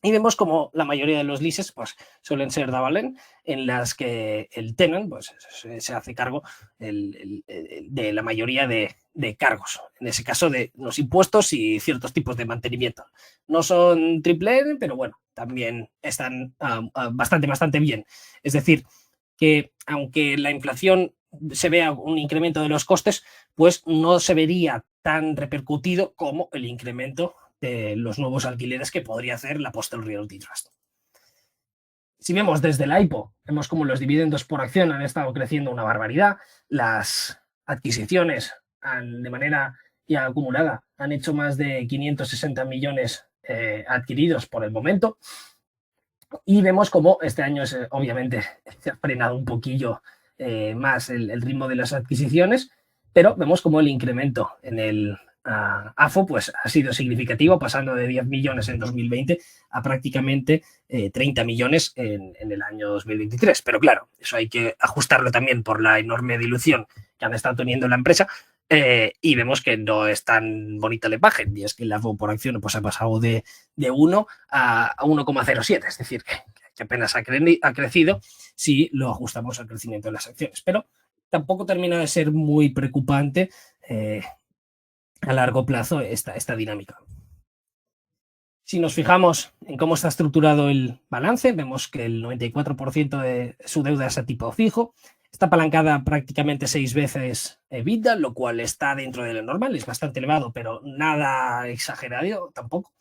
Y vemos como la mayoría de los leases pues, suelen ser Davalent, en las que el tenant pues, se hace cargo de la mayoría de cargos, en ese caso de los impuestos y ciertos tipos de mantenimiento. No son triple N, pero bueno, también están bastante bien. Es decir, que aunque la inflación se vea un incremento de los costes, pues no se vería tan repercutido como el incremento de los nuevos alquileres que podría hacer la Postal Realty Trust. Si vemos desde la IPO, vemos como los dividendos por acción han estado creciendo una barbaridad, las adquisiciones de manera ya acumulada han hecho más de 560 millones adquiridos por el momento, y vemos como este año obviamente se ha frenado un poquillo más el ritmo de las adquisiciones, pero vemos como el incremento en el AFO pues, ha sido significativo, pasando de 10 millones en 2020 a prácticamente 30 millones en el año 2023. Pero claro, eso hay que ajustarlo también por la enorme dilución que han estado teniendo la empresa, y vemos que no es tan bonita la imagen, y es que el AFO por acción pues, ha pasado de 1 a 1,07, es decir, que apenas ha crecido si lo ajustamos al crecimiento de las acciones. Pero tampoco termina de ser muy preocupante a largo plazo esta dinámica. Si nos fijamos en cómo está estructurado el balance, vemos que el 94% de su deuda es a tipo fijo, está apalancada prácticamente 6 veces EBITDA, lo cual está dentro de lo normal, es bastante elevado, pero nada exagerado tampoco.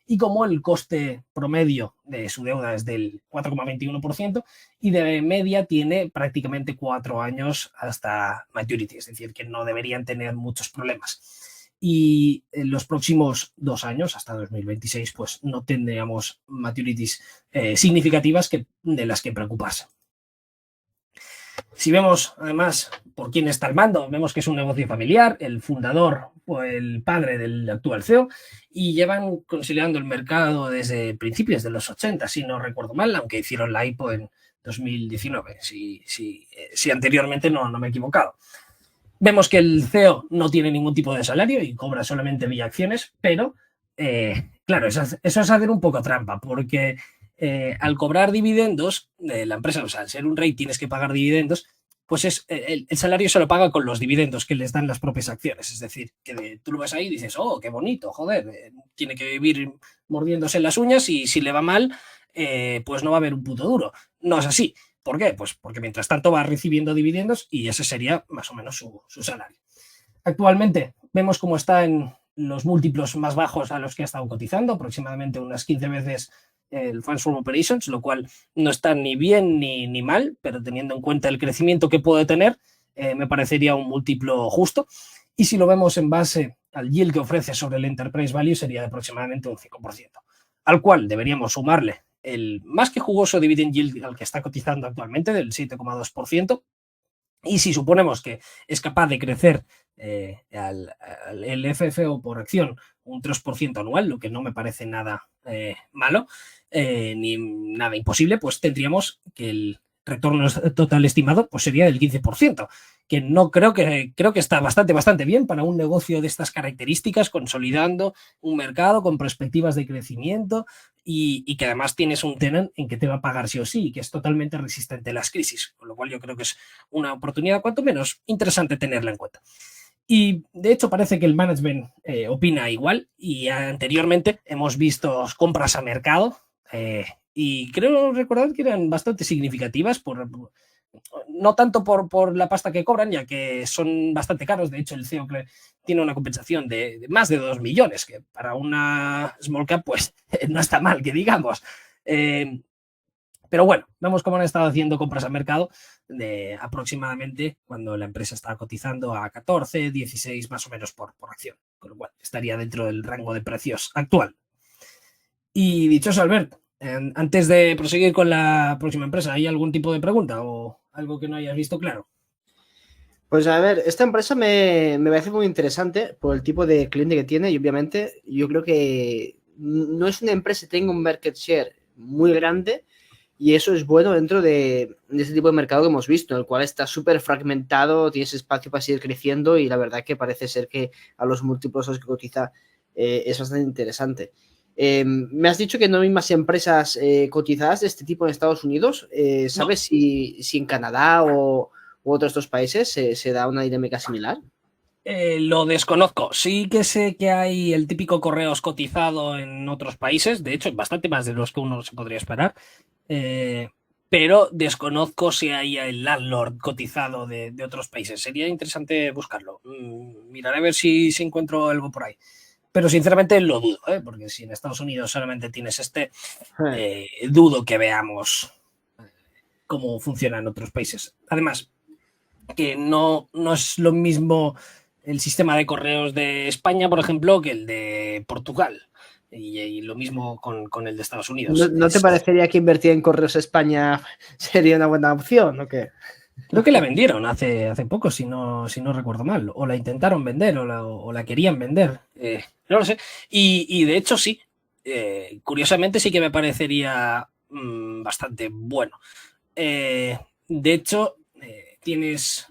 Y como el coste promedio de su deuda es del 4,21% y de media tiene prácticamente 4 años hasta maturity, es decir, que no deberían tener muchos problemas. Y en los próximos 2 años, hasta 2026, pues no tendríamos maturities significativas de las que preocuparse. Si vemos además por quién está al mando, vemos que es un negocio familiar, el fundador o el padre del actual CEO, y llevan consolidando el mercado desde principios de los 80, si no recuerdo mal, aunque hicieron la IPO en 2019, si anteriormente no me he equivocado. Vemos que el CEO no tiene ningún tipo de salario y cobra solamente vía acciones, pero claro, eso es hacer un poco trampa, porque al cobrar dividendos, la empresa, o sea, al ser un REIT tienes que pagar dividendos, pues el salario se lo paga con los dividendos que les dan las propias acciones. Es decir, que tú lo ves ahí y dices, oh, qué bonito, joder, tiene que vivir mordiéndose las uñas y si le va mal, pues no va a haber un puto duro. No es así. ¿Por qué? Pues porque mientras tanto va recibiendo dividendos y ese sería más o menos su salario. Actualmente vemos cómo está en los múltiplos más bajos a los que ha estado cotizando, aproximadamente unas 15 veces el Funds from Operations, lo cual no está ni bien ni mal, pero teniendo en cuenta el crecimiento que puede tener, me parecería un múltiplo justo. Y si lo vemos en base al yield que ofrece sobre el Enterprise Value, sería de aproximadamente un 5%, al cual deberíamos sumarle el más que jugoso dividend yield al que está cotizando actualmente, del 7,2%, y si suponemos que es capaz de crecer el FFO por acción un 3% anual, lo que no me parece nada malo ni nada imposible, pues tendríamos que el retorno total estimado pues sería del 15%, que no creo que está bastante bien para un negocio de estas características, consolidando un mercado con perspectivas de crecimiento y que además tienes un tenant en que te va a pagar sí o sí y que es totalmente resistente a las crisis, con lo cual yo creo que es una oportunidad cuanto menos interesante tenerla en cuenta. Y de hecho parece que el management opina igual, y anteriormente hemos visto compras a mercado y creo recordar que eran bastante significativas, no tanto por la pasta que cobran, ya que son bastante caros. De hecho, el CEO tiene una compensación de más de 2 millones, que para una small cap pues no está mal, que digamos. Pero bueno, vemos cómo han estado haciendo compras al mercado de aproximadamente cuando la empresa estaba cotizando a 14, 16 más o menos por acción, con lo cual estaría dentro del rango de precios actual. Y dichoso, Albert, antes de proseguir con la próxima empresa, ¿hay algún tipo de pregunta o algo que no hayas visto claro? Pues a ver, esta empresa me parece muy interesante por el tipo de cliente que tiene y obviamente yo creo que no es una empresa que tenga un market share muy grande y eso es bueno dentro de este tipo de mercado que hemos visto, en el cual está súper fragmentado, tienes espacio para seguir creciendo y la verdad que parece ser que a los múltiplos a los que cotiza es bastante interesante. Me has dicho que no hay más empresas cotizadas de este tipo en Estados Unidos. ¿Sabes si en Canadá u otros dos países se da una dinámica similar? Lo desconozco. Sí que sé que hay el típico correos cotizado en otros países, de hecho, bastante más de los que uno se podría esperar. Pero desconozco si hay el landlord cotizado de otros países. Sería interesante buscarlo. Miraré a ver si encuentro algo por ahí. Pero sinceramente lo dudo, porque si en Estados Unidos solamente tienes dudo que veamos cómo funciona en otros países. Además, que no es lo mismo el sistema de correos de España, por ejemplo, que el de Portugal. Y lo mismo con el de Estados Unidos. ¿No te parecería que invertir en Correos España sería una buena opción o qué? Creo que la vendieron hace poco, si no recuerdo mal. O la intentaron vender o la querían vender. No lo sé. Y de hecho sí. Curiosamente sí que me parecería bastante bueno. De hecho, tienes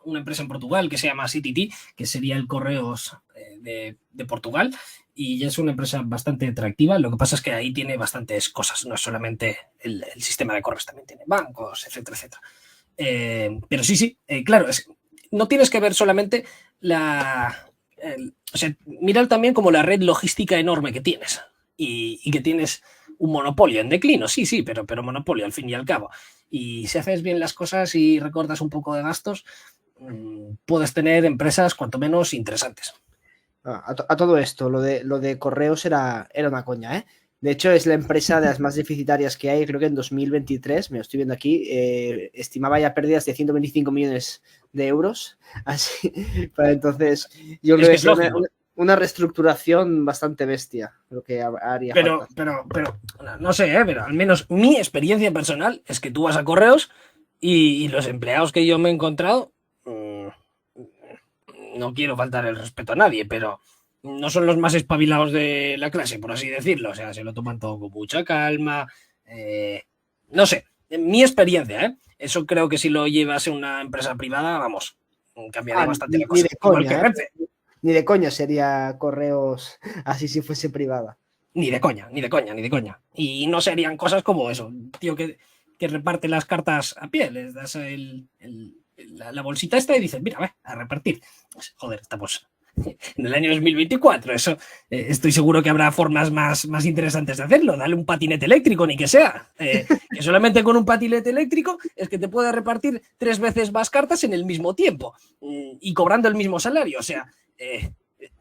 una empresa en Portugal que se llama CTT, que sería el Correos de Portugal, y ya es una empresa bastante atractiva. Lo que pasa es que ahí tiene bastantes cosas, no es solamente el sistema de correos, también tiene bancos, etcétera, etcétera. Pero sí, claro, no tienes que ver solamente o sea, mirar también como la red logística enorme que tienes y que tienes un monopolio en declino, sí, pero monopolio al fin y al cabo. Y si haces bien las cosas y recortas un poco de gastos, puedes tener empresas cuanto menos interesantes. A todo esto, lo de Correos era una coña, ¿eh? De hecho, es la empresa de las más deficitarias que hay. Creo que en 2023, me lo estoy viendo aquí, estimaba ya pérdidas de 125 millones de euros. Así, para entonces, yo creo que es una reestructuración bastante bestia lo que haría pero, falta. Pero, no sé, pero al menos mi experiencia personal es que tú vas a Correos y los empleados que yo me he encontrado, no quiero faltar el respeto a nadie, pero no son los más espabilados de la clase, por así decirlo. O sea, se lo toman todo con mucha calma. No sé, mi experiencia, ¿eh? Eso creo que si lo llevase una empresa privada, vamos, cambiaría bastante la cosa. Ni de coña, ni de coña sería Correos así si fuese privada. Ni de coña. Y no serían cosas como eso, tío que reparte las cartas a pie, les das la bolsita esta y dices, mira, a repartir. Pues, joder, estamos en el año 2024, eso estoy seguro que habrá formas más interesantes de hacerlo. Dale un patinete eléctrico, ni que sea. Que solamente con un patinete eléctrico es que te puede repartir 3 veces más cartas en el mismo tiempo y cobrando el mismo salario. O sea,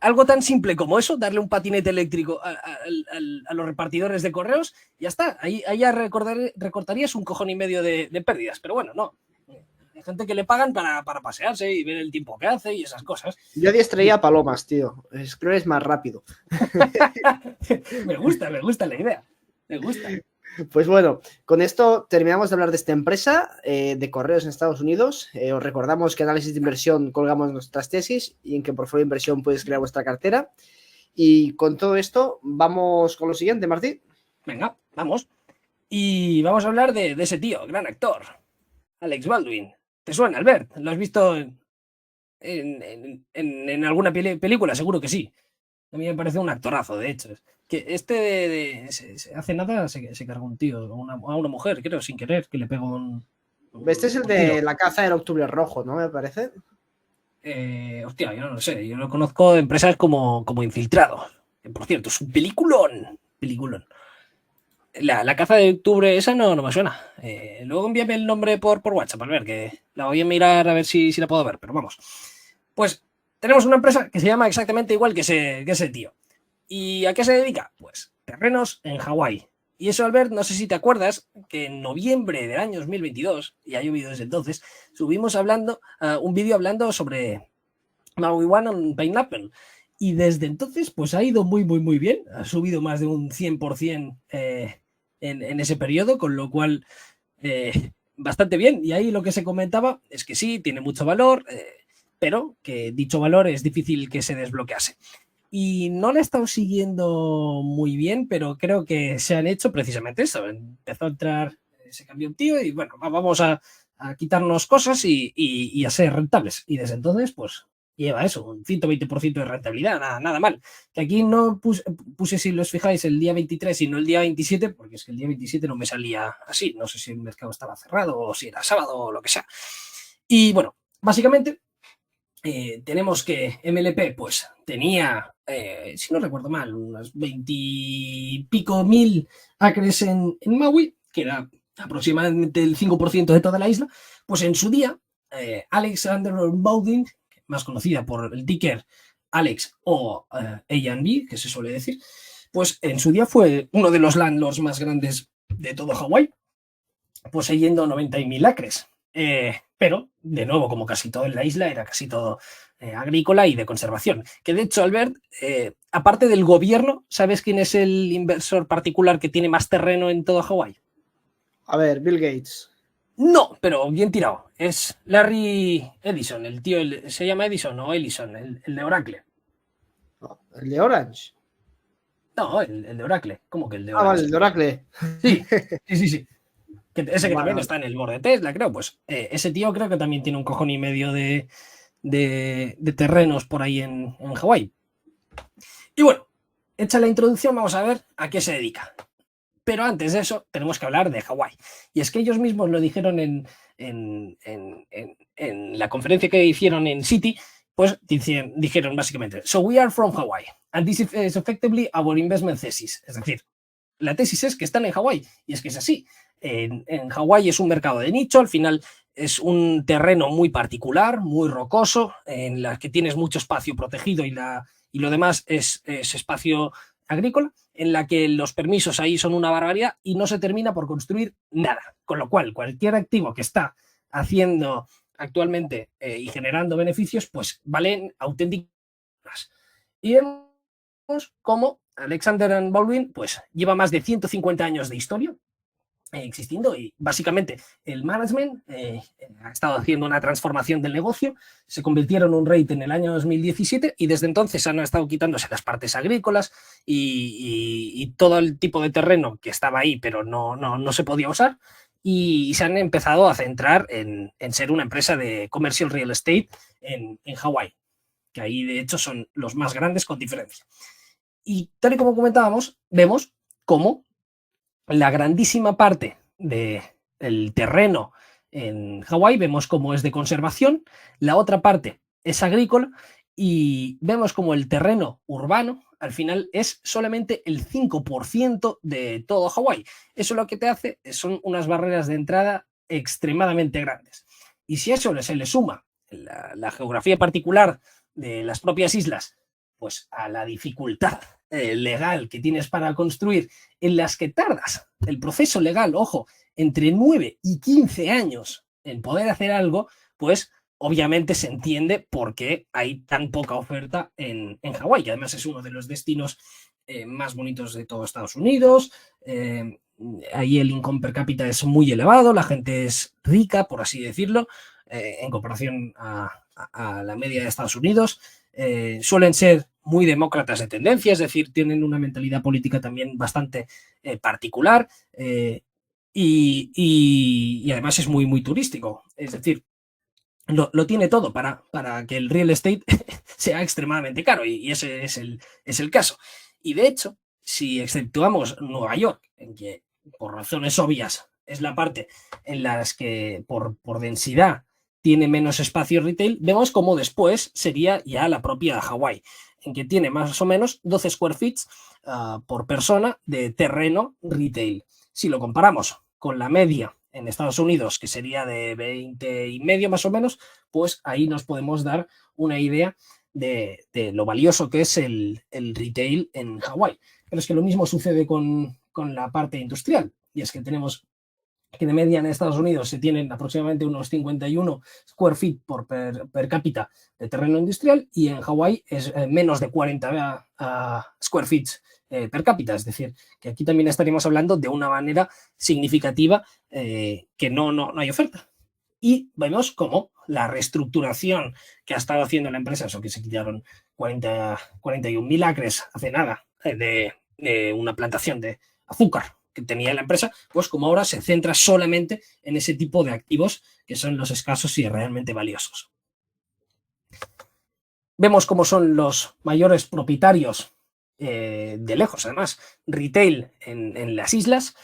algo tan simple como eso, darle un patinete eléctrico a los repartidores de correos, ya está. Ahí ya recortarías un cojón y medio de pérdidas. Pero bueno, no. Hay gente que le pagan para pasearse y ver el tiempo que hace y esas cosas. Yo adiestraría palomas, tío. Creo que es más rápido. Me gusta la idea. Me gusta. Pues bueno, con esto terminamos de hablar de esta empresa de correos en Estados Unidos. Os recordamos que en Análisis de Inversión colgamos nuestras tesis y en que por fuera de inversión puedes crear vuestra cartera. Y con todo esto, vamos con lo siguiente, Martí. Venga, vamos. Y vamos a hablar de ese tío, gran actor, Alex Baldwin. ¿Te suena, Albert? ¿Lo has visto en alguna película? Seguro que sí. A mí me parece un actorazo, de hecho. Que hace nada se cargó un tío a una mujer, creo, sin querer, que le pegó un Este es el de La caza del octubre rojo, ¿no? Me parece. Hostia, yo no lo sé. Yo lo conozco de empresas como Infiltrados. Que, por cierto, es un peliculón. La caza de octubre, esa no me suena. Luego envíame el nombre por WhatsApp, al ver, que la voy a mirar a ver si la puedo ver, pero vamos. Pues tenemos una empresa que se llama exactamente igual que ese tío. ¿Y a qué se dedica? Pues terrenos en Hawái. Y eso, Albert, no sé si te acuerdas que en noviembre del año 2022, y ha llovido desde entonces, subimos un vídeo hablando sobre marihuana en Pineapple. Y desde entonces, pues ha ido muy, muy, muy bien. Ha subido más de un 100% en ese periodo, con lo cual bastante bien. Y ahí lo que se comentaba es que sí, tiene mucho valor, pero que dicho valor es difícil que se desbloquease. Y no la he estado siguiendo muy bien, pero creo que se han hecho precisamente eso. Empezó a entrar, se cambió un tío y bueno, vamos a quitarnos cosas y a ser rentables. Y desde entonces, pues lleva eso, un 120% de rentabilidad, nada mal. Que aquí no puse, si os fijáis, el día 23 y no el día 27, porque es que el día 27 no me salía así. No sé si el mercado estaba cerrado o si era sábado o lo que sea. Y bueno, básicamente tenemos que MLP pues tenía, si no recuerdo mal, unos 20 y pico mil acres en Maui, que era aproximadamente el 5% de toda la isla. Pues en su día, Alexander Baldwin, más conocida por el ticker Alex o A&B, que se suele decir, pues en su día fue uno de los landlords más grandes de todo Hawái, poseyendo 90.000 acres. Pero, de nuevo, como casi todo en la isla, era casi todo agrícola y de conservación. Que de hecho, Albert, aparte del gobierno, ¿sabes quién es el inversor particular que tiene más terreno en todo Hawái? A ver, Bill Gates. No, pero bien tirado. Es Larry Edison, el tío, se llama Edison o Ellison, el de Oracle. No, el de Orange. No, el de Oracle. ¿Cómo que el de Ah, vale, Orange? el de Oracle. Sí, sí. Ese que Vale, también vale. está en el board de Tesla, creo. Pues ese tío creo que también tiene un cojón y medio de terrenos por ahí en Hawái. Y bueno, hecha la introducción, vamos a ver a qué se dedica. Pero antes de eso, tenemos que hablar de Hawái. Y es que ellos mismos lo dijeron en la conferencia que hicieron en City, pues dijeron básicamente, so we are from Hawaii, and this is effectively our investment thesis. Es decir, la tesis es que están en Hawái, y es que es así. En Hawái es un mercado de nicho, al final es un terreno muy particular, muy rocoso, en la que tienes mucho espacio protegido y lo demás es espacio agrícola, en la que los permisos ahí son una barbaridad y no se termina por construir nada. Con lo cual, cualquier activo que está haciendo actualmente y generando beneficios, pues valen auténticas. Y vemos cómo Alexander Baldwin pues lleva más de 150 años de historia existiendo y básicamente el management ha estado haciendo una transformación del negocio, se convirtieron en un REIT en el año 2017 y desde entonces han estado quitándose las partes agrícolas y todo el tipo de terreno que estaba ahí pero no se podía usar y se han empezado a centrar en ser una empresa de commercial real estate en Hawái, que ahí de hecho son los más grandes con diferencia. Y tal y como comentábamos, vemos cómo la grandísima parte del terreno en Hawái vemos cómo es de conservación, la otra parte es agrícola y vemos como el terreno urbano al final es solamente el 5% de todo Hawái. Eso lo que te hace son unas barreras de entrada extremadamente grandes. Y si eso se le suma la geografía particular de las propias islas, pues a la dificultad legal que tienes para construir, en las que tardas el proceso legal, ojo, entre 9 y 15 años en poder hacer algo, pues obviamente se entiende por qué hay tan poca oferta en Hawái, que además es uno de los destinos más bonitos de todo Estados Unidos. Ahí el income per cápita es muy elevado, la gente es rica, por así decirlo, en comparación a la media de Estados Unidos. Suelen ser muy demócratas de tendencia, es decir, tienen una mentalidad política también bastante particular y además es muy, muy turístico. Es decir, lo tiene todo para que el real estate sea extremadamente caro y ese es el caso. Y de hecho, si exceptuamos Nueva York, en que por razones obvias es la parte en las que por densidad tiene menos espacio retail, vemos como después sería ya la propia Hawái, en que tiene más o menos 12 square feet por persona de terreno retail. Si lo comparamos con la media en Estados Unidos, que sería de 20 y medio más o menos, pues ahí nos podemos dar una idea de lo valioso que es el retail en Hawái. Pero es que lo mismo sucede con la parte industrial, y es que tenemos que de media en Estados Unidos se tienen aproximadamente unos 51 square feet per cápita de terreno industrial, y en Hawái es menos de 40 square feet per cápita. Es decir, que aquí también estaríamos hablando de una manera significativa que no hay oferta. Y vemos cómo la reestructuración que ha estado haciendo la empresa, eso que se quitaron 41.000 acres hace nada de una plantación de azúcar que tenía la empresa, pues como ahora se centra solamente en ese tipo de activos que son los escasos y realmente valiosos. Vemos cómo son los mayores propietarios de lejos, además, retail en las islas.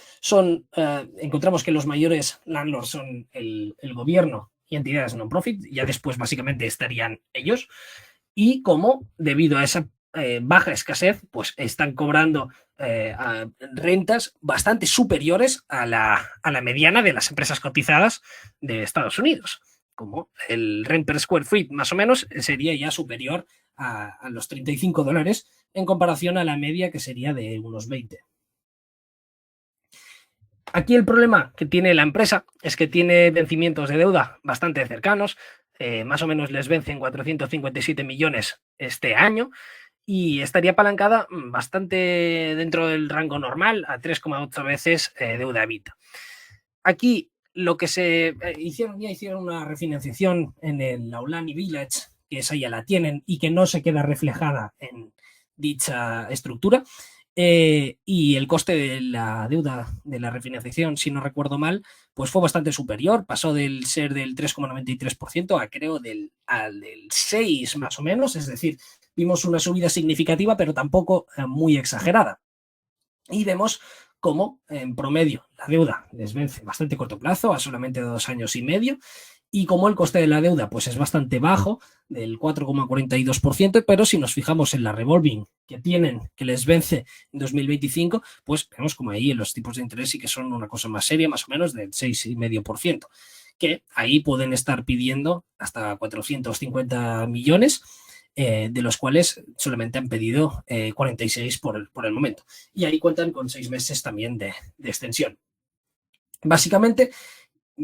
Encontramos que los mayores landlords son el gobierno y entidades non-profit, ya después básicamente estarían ellos, y cómo debido a esa baja escasez, pues están cobrando rentas bastante superiores a la mediana de las empresas cotizadas de Estados Unidos. Como el rent per square feet más o menos sería ya superior a los $35 en comparación a la media, que sería de unos 20. Aquí el problema que tiene la empresa es que tiene vencimientos de deuda bastante cercanos, más o menos les vencen 457 millones este año, y estaría apalancada bastante dentro del rango normal, a 3,8 veces deuda EBITDA. Aquí lo que se hicieron una refinanciación en el Aulani Village, que esa ya la tienen y que no se queda reflejada en dicha estructura. Y el coste de la deuda de la refinanciación, si no recuerdo mal, pues fue bastante superior. Pasó del ser del 3,93% a creo al del 6 más o menos. Es decir, vimos una subida significativa, pero tampoco muy exagerada. Y vemos cómo en promedio la deuda les vence bastante corto plazo, a solamente 2 años y medio, y como el coste de la deuda pues es bastante bajo, del 4,42%, pero si nos fijamos en la revolving que tienen, que les vence en 2025, pues vemos como ahí los tipos de interés sí que son una cosa más seria, más o menos del 6,5%, que ahí pueden estar pidiendo hasta 450 millones, de los cuales solamente han pedido 46 por el momento. Y ahí cuentan con 6 meses también de extensión. Básicamente,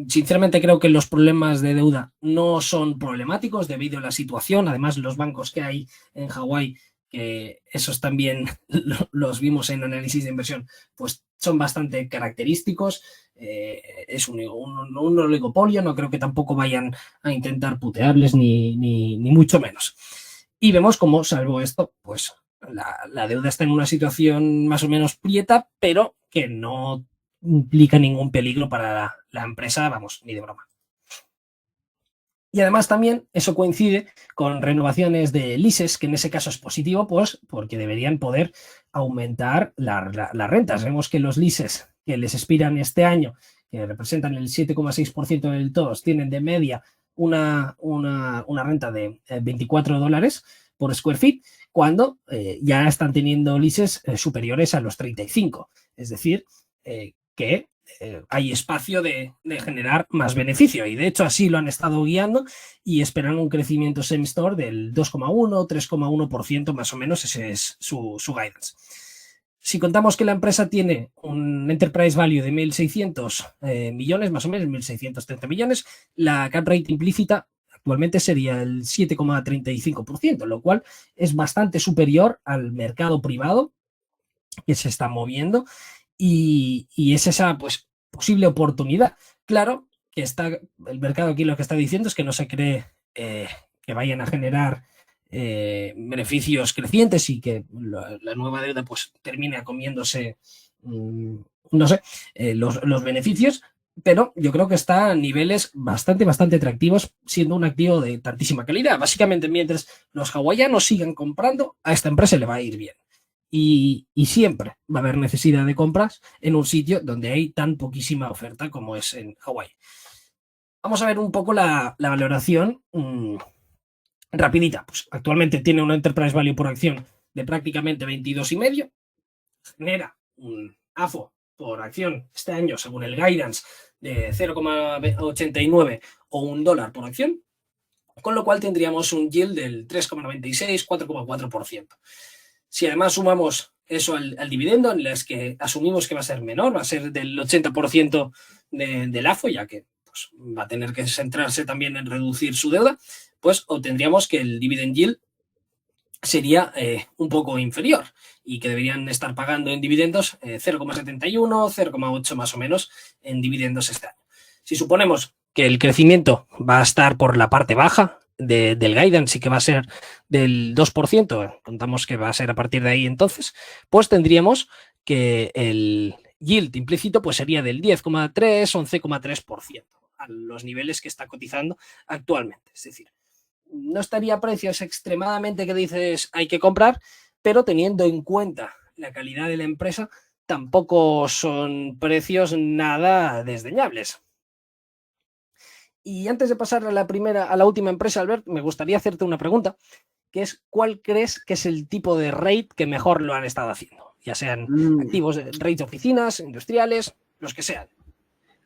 sinceramente creo que los problemas de deuda no son problemáticos debido a la situación. Además, los bancos que hay en Hawái, que esos también los vimos en análisis de inversión, pues son bastante característicos. Es un oligopolio, no creo que tampoco vayan a intentar putearles ni mucho menos. Y vemos cómo, salvo esto, pues la deuda está en una situación más o menos prieta, pero que no implica ningún peligro para la empresa, vamos, ni de broma. Y además también eso coincide con renovaciones de leases, que en ese caso es positivo, pues porque deberían poder aumentar las rentas. Vemos que los leases que les expiran este año, que representan el 7,6% del todos, tienen de media una renta de $24 por square feet, cuando ya están teniendo leases superiores a los 35. Es decir, que hay espacio de generar más beneficio, y de hecho así lo han estado guiando y esperan un crecimiento same-store del 2,1, 3,1% más o menos. Ese es su guidance. Si contamos que la empresa tiene un enterprise value de 1.600 millones, más o menos 1.630 millones, la cap rate implícita actualmente sería el 7,35%, lo cual es bastante superior al mercado privado que se está moviendo, y es esa pues posible oportunidad. Claro que el mercado aquí lo que está diciendo es que no se cree que vayan a generar beneficios crecientes y que la nueva deuda pues termine comiéndose no sé, los beneficios, pero yo creo que está a niveles bastante atractivos, siendo un activo de tantísima calidad. Básicamente, mientras los hawaianos sigan comprando, a esta empresa le va a ir bien. Y siempre va a haber necesidad de compras en un sitio donde hay tan poquísima oferta como es en Hawái. Vamos a ver un poco la valoración rapidita. Pues actualmente tiene un enterprise value por acción de prácticamente 22,5. Genera un AFO por acción este año, según el guidance, de 0,89 o $1 por acción, con lo cual tendríamos un yield del 3,96, 4,4%. Si además sumamos eso al dividendo, en las que asumimos que va a ser menor, va a ser del 80% del AFO, ya que pues, va a tener que centrarse también en reducir su deuda, pues obtendríamos que el dividend yield sería un poco inferior y que deberían estar pagando en dividendos 0,71, 0,8 más o menos en dividendos este año. Si suponemos que el crecimiento va a estar por la parte baja del guidance y que va a ser del 2%, contamos que va a ser a partir de ahí entonces, pues tendríamos que el yield implícito pues sería del 10,3, 11,3% a los niveles que está cotizando actualmente. Es decir, no estaría a precios extremadamente que dices hay que comprar, pero teniendo en cuenta la calidad de la empresa, tampoco son precios nada desdeñables. Y antes de pasar a la última empresa, Albert, me gustaría hacerte una pregunta, que es ¿cuál crees que es el tipo de rate que mejor lo han estado haciendo? Ya sean activos, rates de oficinas, industriales, los que sean.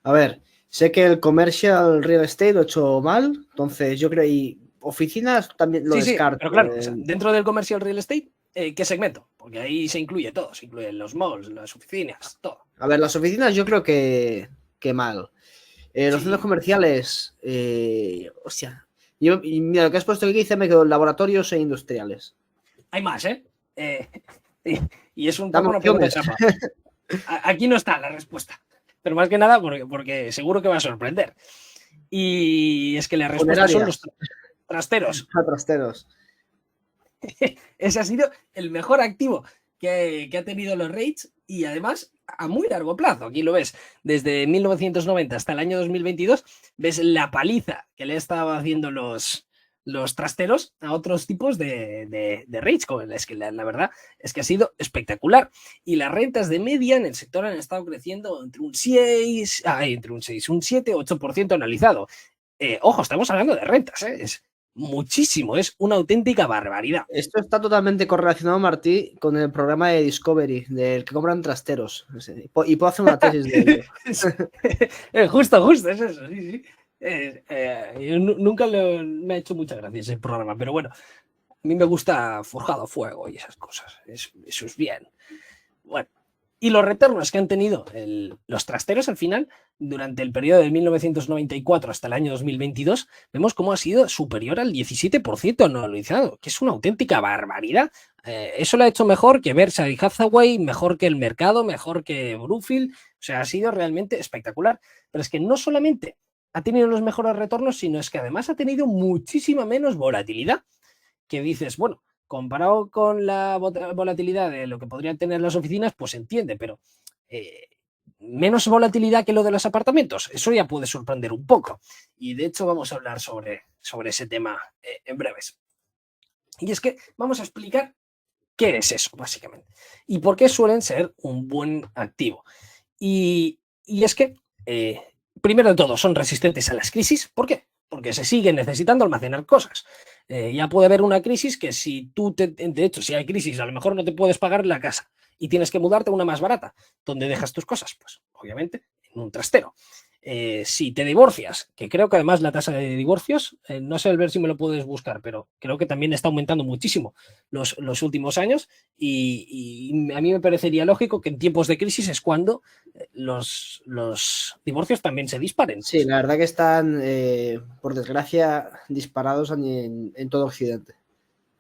A ver, sé que el commercial real estate lo he hecho mal, entonces yo creo y oficinas también lo descarto. Pero claro, o sea, dentro del commercial real estate, ¿qué segmento? Porque ahí se incluye todo, se incluyen los malls, las oficinas, todo. A ver, las oficinas yo creo que mal. Los centros comerciales, hostia. Y mira, lo que has puesto aquí dice me quedo laboratorios e industriales. Hay más, ¿eh? Y es un poco una pregunta trampa. Aquí no está la respuesta, pero más que nada porque seguro que va a sorprender. Y es que la respuesta son los trasteros. Trasteros. Ese ha sido el mejor activo que ha tenido los REITs y además a muy largo plazo. Aquí lo ves, desde 1990 hasta el año 2022, ves la paliza que le estaban haciendo los trasteros a otros tipos de REITs. Es que la verdad es que ha sido espectacular. Y las rentas de media en el sector han estado creciendo entre un 7, 8% analizado. Ojo, estamos hablando de rentas, ¿eh? Es muchísimo, es una auténtica barbaridad. Esto está totalmente correlacionado, Martí, con el programa de Discovery, del que compran trasteros. Y puedo hacer una tesis de ello. Justo, es eso, sí. Nunca me ha hecho mucha gracia ese programa, pero bueno, a mí me gusta Forjado a Fuego y esas cosas. Eso es bien. Bueno, y los retornos que han tenido los trasteros al final, durante el periodo de 1994 hasta el año 2022, vemos cómo ha sido superior al 17% anualizado, que es una auténtica barbaridad. Eso lo ha hecho mejor que Berkshire Hathaway, mejor que el mercado, mejor que Brookfield. O sea, ha sido realmente espectacular. Pero es que no solamente ha tenido los mejores retornos, sino es que además ha tenido muchísima menos volatilidad. Que dices, bueno, comparado con la volatilidad de lo que podrían tener las oficinas, pues se entiende, pero menos volatilidad que lo de los apartamentos, eso ya puede sorprender un poco. Y de hecho vamos a hablar sobre ese tema en breves. Y es que vamos a explicar qué es eso, básicamente, y por qué suelen ser un buen activo. Y es que, primero de todo, son resistentes a las crisis. ¿Por qué? Porque se siguen necesitando almacenar cosas. Ya puede haber una crisis que si de hecho, si hay crisis, a lo mejor no te puedes pagar la casa y tienes que mudarte a una más barata. ¿Dónde dejas tus cosas? Pues obviamente en un trastero. Si te divorcias, que creo que además la tasa de divorcios, no sé ver si me lo puedes buscar, pero creo que también está aumentando muchísimo los últimos años y a mí me parecería lógico que en tiempos de crisis es cuando los divorcios también se disparen. Sí, la verdad que están, por desgracia, disparados en todo Occidente.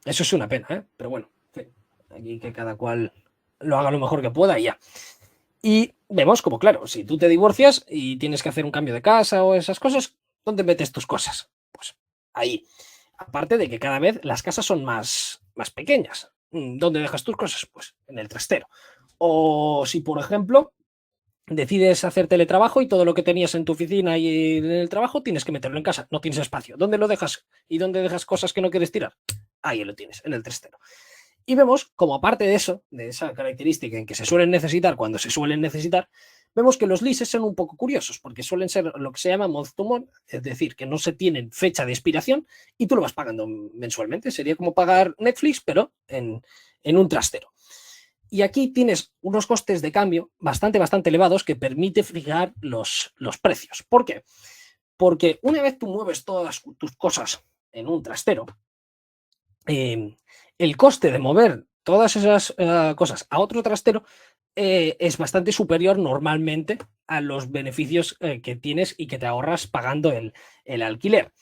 Eso es una pena, ¿eh? Pero bueno, aquí que cada cual lo haga lo mejor que pueda y ya. Y vemos como, claro, si tú te divorcias y tienes que hacer un cambio de casa o esas cosas, ¿dónde metes tus cosas? Pues ahí. Aparte de que cada vez las casas son más pequeñas. ¿Dónde dejas tus cosas? Pues en el trastero. O si, por ejemplo, decides hacer teletrabajo y todo lo que tenías en tu oficina y en el trabajo tienes que meterlo en casa. No tienes espacio. ¿Dónde lo dejas? ¿Y dónde dejas cosas que no quieres tirar? Ahí lo tienes, en el trastero. Y vemos como aparte de eso, de esa característica en que se suelen necesitar cuando se suelen necesitar, vemos que los leases son un poco curiosos porque suelen ser lo que se llama month to month, es decir, que no se tienen fecha de expiración y tú lo vas pagando mensualmente. Sería como pagar Netflix, pero en un trastero. Y aquí tienes unos costes de cambio bastante elevados que permite fijar los precios. ¿Por qué? Porque una vez tú mueves todas tus cosas en un trastero, el coste de mover todas esas cosas a otro trastero, es bastante superior normalmente a los beneficios que tienes y que te ahorras pagando el alquiler.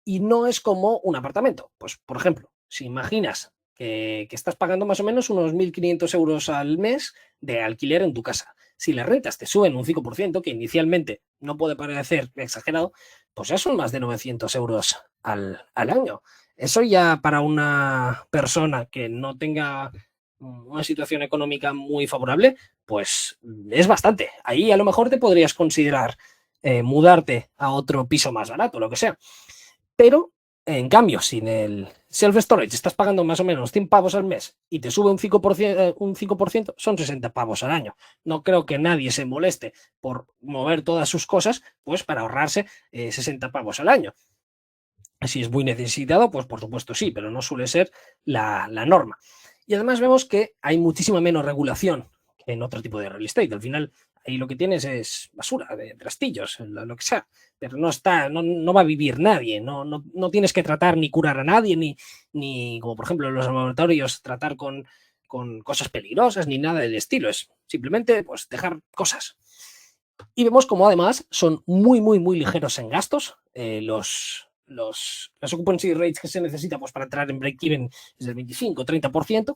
Y no es como un apartamento. Pues, por ejemplo, si imaginas que estás pagando más o menos unos 1.500 euros al mes de alquiler en tu casa. Si las rentas te suben un 5%, que inicialmente no puede parecer exagerado, pues ya son más de 900 euros al año. Eso ya para una persona que no tenga una situación económica muy favorable, pues es bastante. Ahí a lo mejor te podrías considerar mudarte a otro piso más barato, lo que sea. Pero, en cambio, sin el self-storage estás pagando más o menos 100 pavos al mes y te sube un 5%, son 60 pavos al año. No creo que nadie se moleste por mover todas sus cosas, pues para ahorrarse 60 pavos al año. Si es muy necesitado, pues por supuesto sí, pero no suele ser la norma. Y además vemos que hay muchísima menos regulación que en otro tipo de real estate. Al final, ahí lo que tienes es basura, de trastillos, lo que sea, pero no va a vivir nadie, no tienes que tratar ni curar a nadie, ni como por ejemplo en los laboratorios, tratar con cosas peligrosas, ni nada del estilo. Es simplemente pues dejar cosas. Y vemos como además son muy, muy, muy ligeros en gastos. Las occupancy rates que se necesita pues, para entrar en break-even es del 25-30%.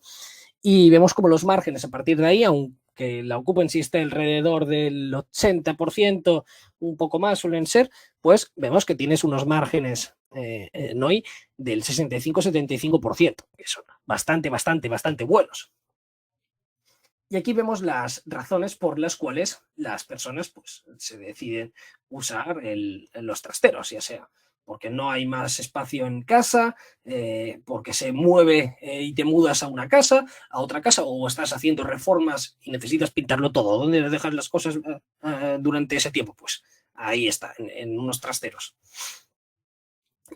Y vemos como los márgenes a partir de ahí, aunque la occupancy esté alrededor del 80%, un poco más suelen ser, pues vemos que tienes unos márgenes NOI del 65-75%, que son bastante, bastante, bastante buenos. Y aquí vemos las razones por las cuales las personas pues, se deciden usar los trasteros, ya sea porque no hay más espacio en casa, porque se mueve y te mudas a una casa, a otra casa, o estás haciendo reformas y necesitas pintarlo todo. ¿Dónde dejas las cosas durante ese tiempo? Pues ahí está, en unos trasteros.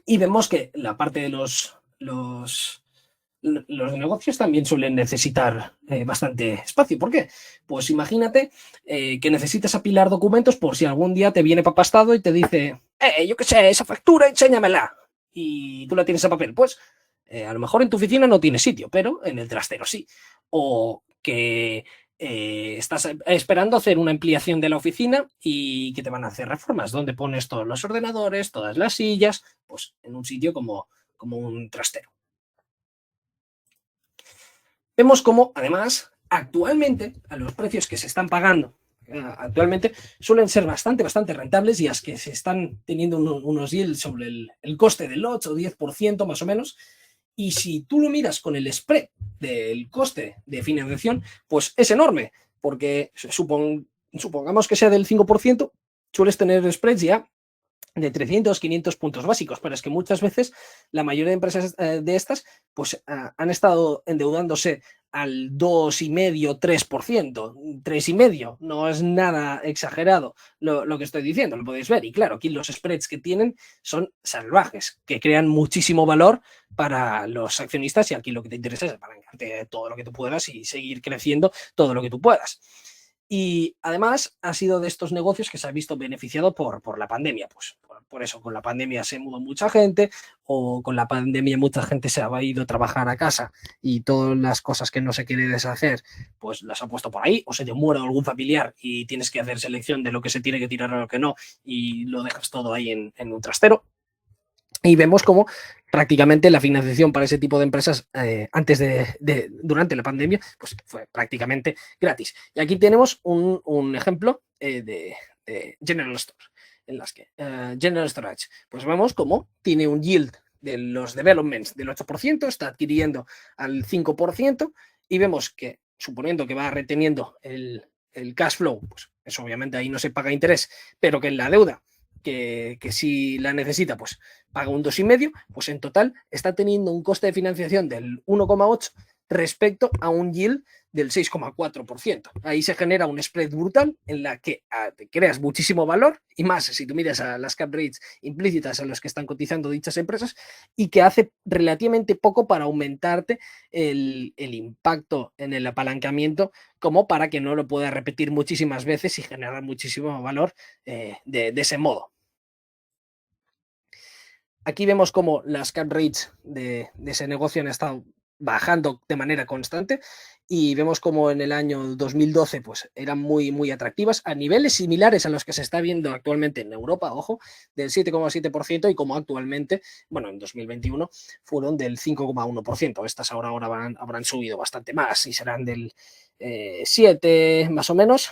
Y vemos que la parte de los negocios también suelen necesitar bastante espacio. ¿Por qué? Pues imagínate que necesitas apilar documentos por si algún día te viene papastado y te dice, yo qué sé, esa factura, enséñamela. Y tú la tienes a papel. Pues a lo mejor en tu oficina no tiene sitio, pero en el trastero sí. O que estás esperando hacer una ampliación de la oficina y que te van a hacer reformas. ¿Dónde pones todos los ordenadores, todas las sillas? Pues en un sitio como un trastero. Vemos cómo, además, actualmente, a los precios que se están pagando actualmente, suelen ser bastante, bastante rentables y las que se están teniendo unos yields sobre el coste del 8 o 10% más o menos. Y si tú lo miras con el spread del coste de financiación, pues es enorme, porque supongamos que sea del 5%, sueles tener spreads ya de 300, 500 puntos básicos, pero es que muchas veces la mayoría de empresas de estas pues han estado endeudándose al 2,5, 3%, 3,5, no es nada exagerado lo que estoy diciendo, lo podéis ver. Y claro, aquí los spreads que tienen son salvajes, que crean muchísimo valor para los accionistas y aquí lo que te interesa es apalancarte todo lo que tú puedas y seguir creciendo todo lo que tú puedas. Y además ha sido de estos negocios que se ha visto beneficiado por la pandemia. Pues por eso, con la pandemia se mudó mucha gente, o con la pandemia mucha gente se ha ido a trabajar a casa y todas las cosas que no se quiere deshacer, pues las ha puesto por ahí, o se te muere algún familiar y tienes que hacer selección de lo que se tiene que tirar o lo que no, y lo dejas todo ahí en un trastero. Y vemos cómo prácticamente la financiación para ese tipo de empresas durante la pandemia pues fue prácticamente gratis. Y aquí tenemos un ejemplo de General Store, en las que General Storage, pues vemos cómo tiene un yield de los developments del 8%, está adquiriendo al 5%, y vemos que, suponiendo que va reteniendo el cash flow, pues eso obviamente ahí no se paga interés, pero que en la deuda que si la necesita, pues paga un 2,5, pues en total está teniendo un coste de financiación del 1,8 respecto a un yield del 6,4%. Ahí se genera un spread brutal en la que te creas muchísimo valor, y más si tú miras a las cap rates implícitas a las que están cotizando dichas empresas, y que hace relativamente poco para aumentarte el impacto en el apalancamiento, como para que no lo pueda repetir muchísimas veces y generar muchísimo valor de ese modo. Aquí vemos cómo las cap rates de ese negocio han estado bajando de manera constante y vemos como en el año 2012 pues eran muy, muy atractivas a niveles similares a los que se está viendo actualmente en Europa, ojo, del 7,7% y como actualmente, bueno, en 2021 fueron del 5,1%. Estas ahora habrán subido bastante más y serán del 7 más o menos,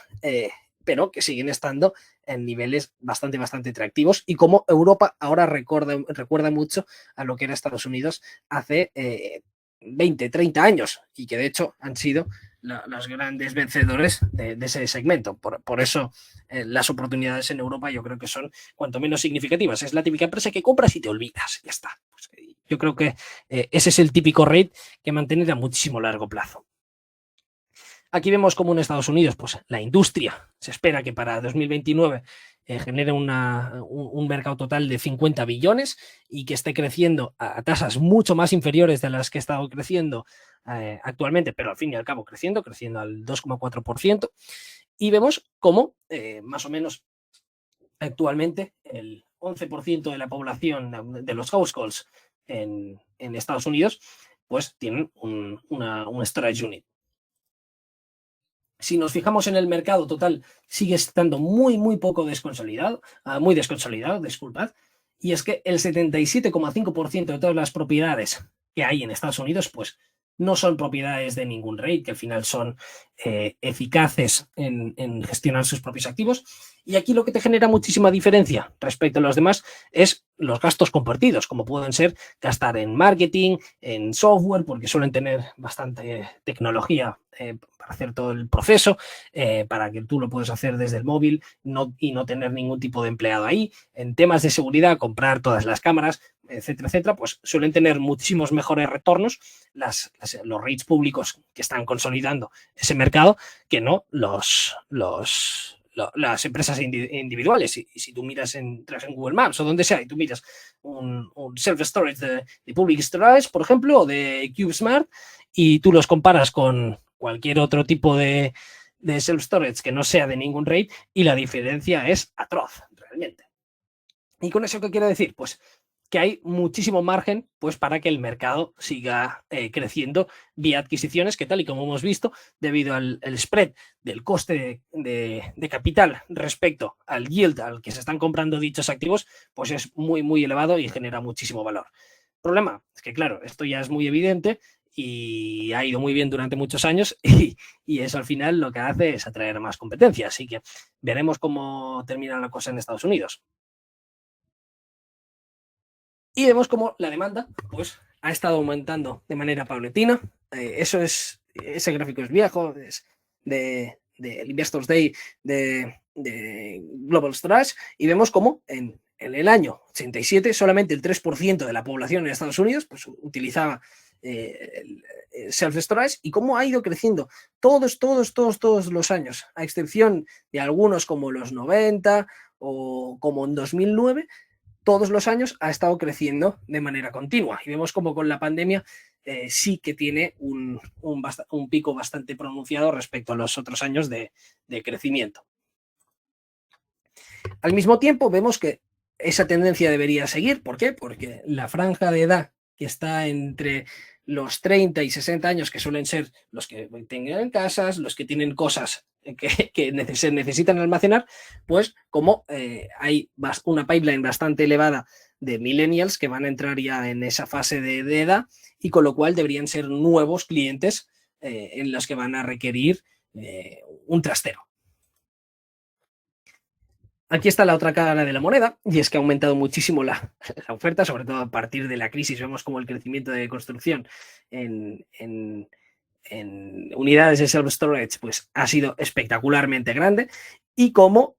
pero que siguen estando en niveles bastante, bastante atractivos y como Europa ahora recuerda mucho a lo que era Estados Unidos hace 20, 30 años y que de hecho han sido los grandes vencedores de ese segmento. Por eso las oportunidades en Europa yo creo que son cuanto menos significativas. Es la típica empresa que compras y te olvidas, ya está. Pues, yo creo que ese es el típico rate que mantener a muchísimo largo plazo. Aquí vemos como en Estados Unidos, pues la industria se espera que para 2029 genere un mercado total de 50 billones y que esté creciendo a tasas mucho más inferiores de las que ha estado creciendo actualmente, pero al fin y al cabo creciendo al 2,4%. Y vemos cómo más o menos actualmente el 11% de la población de los households en Estados Unidos pues tienen un storage unit. Si nos fijamos en el mercado total, sigue estando muy, muy poco desconsolidado, muy desconsolidado, disculpad, y es que el 77,5% de todas las propiedades que hay en Estados Unidos, pues no son propiedades de ningún REIT, que al final son eficaces en gestionar sus propios activos. Y aquí lo que te genera muchísima diferencia respecto a los demás es los gastos compartidos, como pueden ser gastar en marketing, en software, porque suelen tener bastante tecnología para hacer todo el proceso, para que tú lo puedas hacer desde el móvil y no tener ningún tipo de empleado ahí. En temas de seguridad, comprar todas las cámaras, etcétera, etcétera, pues suelen tener muchísimos mejores retornos los REITs públicos que están consolidando ese mercado que no las empresas individuales. Y si tú miras en Google Maps o donde sea y tú miras un self-storage de Public Storage, por ejemplo, o de CubeSmart, y tú los comparas con cualquier otro tipo de self-storage que no sea de ningún REIT, y la diferencia es atroz, realmente. ¿Y con eso qué quiero decir? Pues que hay muchísimo margen pues, para que el mercado siga creciendo vía adquisiciones, que tal y como hemos visto, debido al spread del coste de capital respecto al yield al que se están comprando dichos activos, pues es muy, muy elevado y genera muchísimo valor. El problema es que, claro, esto ya es muy evidente y ha ido muy bien durante muchos años y eso al final lo que hace es atraer más competencia. Así que veremos cómo termina la cosa en Estados Unidos. Y vemos cómo la demanda pues, ha estado aumentando de manera paulatina. Ese gráfico es viejo, es del Investors Day de Global Storage, y vemos cómo en el año 87 solamente el 3% de la población en Estados Unidos pues, utilizaba el self-storage y cómo ha ido creciendo todos los años, a excepción de algunos como los 90 o como en 2009, todos los años ha estado creciendo de manera continua. Y vemos como con la pandemia sí que tiene un pico bastante pronunciado respecto a los otros años de crecimiento. Al mismo tiempo vemos que esa tendencia debería seguir. ¿Por qué? Porque la franja de edad que está entre los 30 y 60 años, que suelen ser los que tengan casas, los que tienen cosas que se necesitan almacenar, pues como hay una pipeline bastante elevada de millennials que van a entrar ya en esa fase de edad y con lo cual deberían ser nuevos clientes en los que van a requerir un trastero. Aquí está la otra cara de la moneda, y es que ha aumentado muchísimo la oferta, sobre todo a partir de la crisis. Vemos como el crecimiento de construcción en unidades de self-storage pues, ha sido espectacularmente grande, y como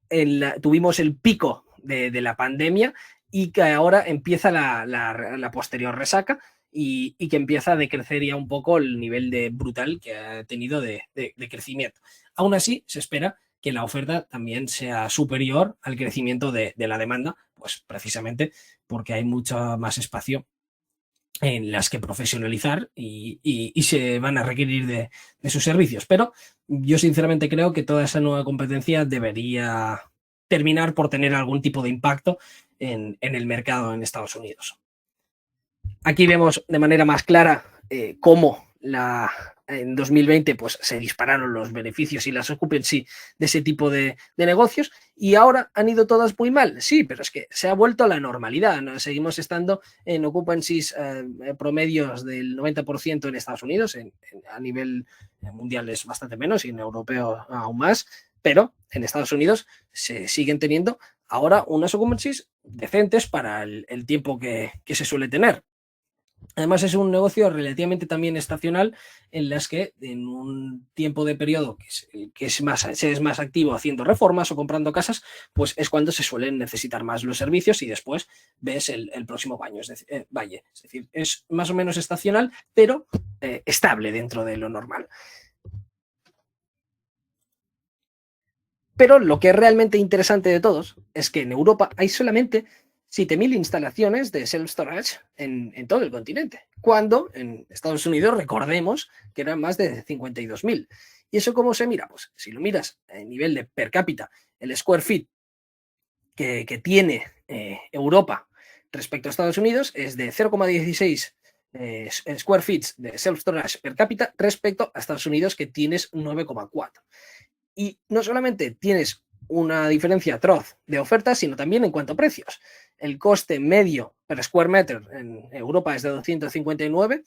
tuvimos el pico de la pandemia y que ahora empieza la posterior resaca y que empieza a decrecer ya un poco el nivel brutal que ha tenido de crecimiento. Aún así, se espera que la oferta también sea superior al crecimiento de la demanda, pues precisamente porque hay mucho más espacio en las que profesionalizar y se van a requerir de sus servicios. Pero yo sinceramente creo que toda esa nueva competencia debería terminar por tener algún tipo de impacto en el mercado en Estados Unidos. Aquí vemos de manera más clara cómo en 2020 pues, se dispararon los beneficios y las occupancy de ese tipo de negocios, y ahora han ido todas muy mal. Sí, pero es que se ha vuelto a la normalidad, ¿no? Seguimos estando en occupancies promedios del 90% en Estados Unidos, a nivel mundial es bastante menos y en europeo aún más, pero en Estados Unidos se siguen teniendo ahora unas occupancies decentes para el tiempo que se suele tener. Además, es un negocio relativamente también estacional, en las que en un tiempo de periodo se es más activo haciendo reformas o comprando casas, pues es cuando se suelen necesitar más los servicios, y después ves el próximo valle. Es decir, es más o menos estacional, pero estable dentro de lo normal. Pero lo que es realmente interesante de todos es que en Europa hay solamente 7.000 instalaciones de self-storage en todo el continente, cuando en Estados Unidos, recordemos, que eran más de 52.000. ¿Y eso cómo se mira? Pues si lo miras a nivel de per cápita, el square feet que tiene Europa respecto a Estados Unidos es de 0,16 square feet de self-storage per cápita respecto a Estados Unidos, que tienes 9,4. Y no solamente tienes una diferencia atroz de ofertas, sino también en cuanto a precios. El coste medio per square meter en Europa es de 259,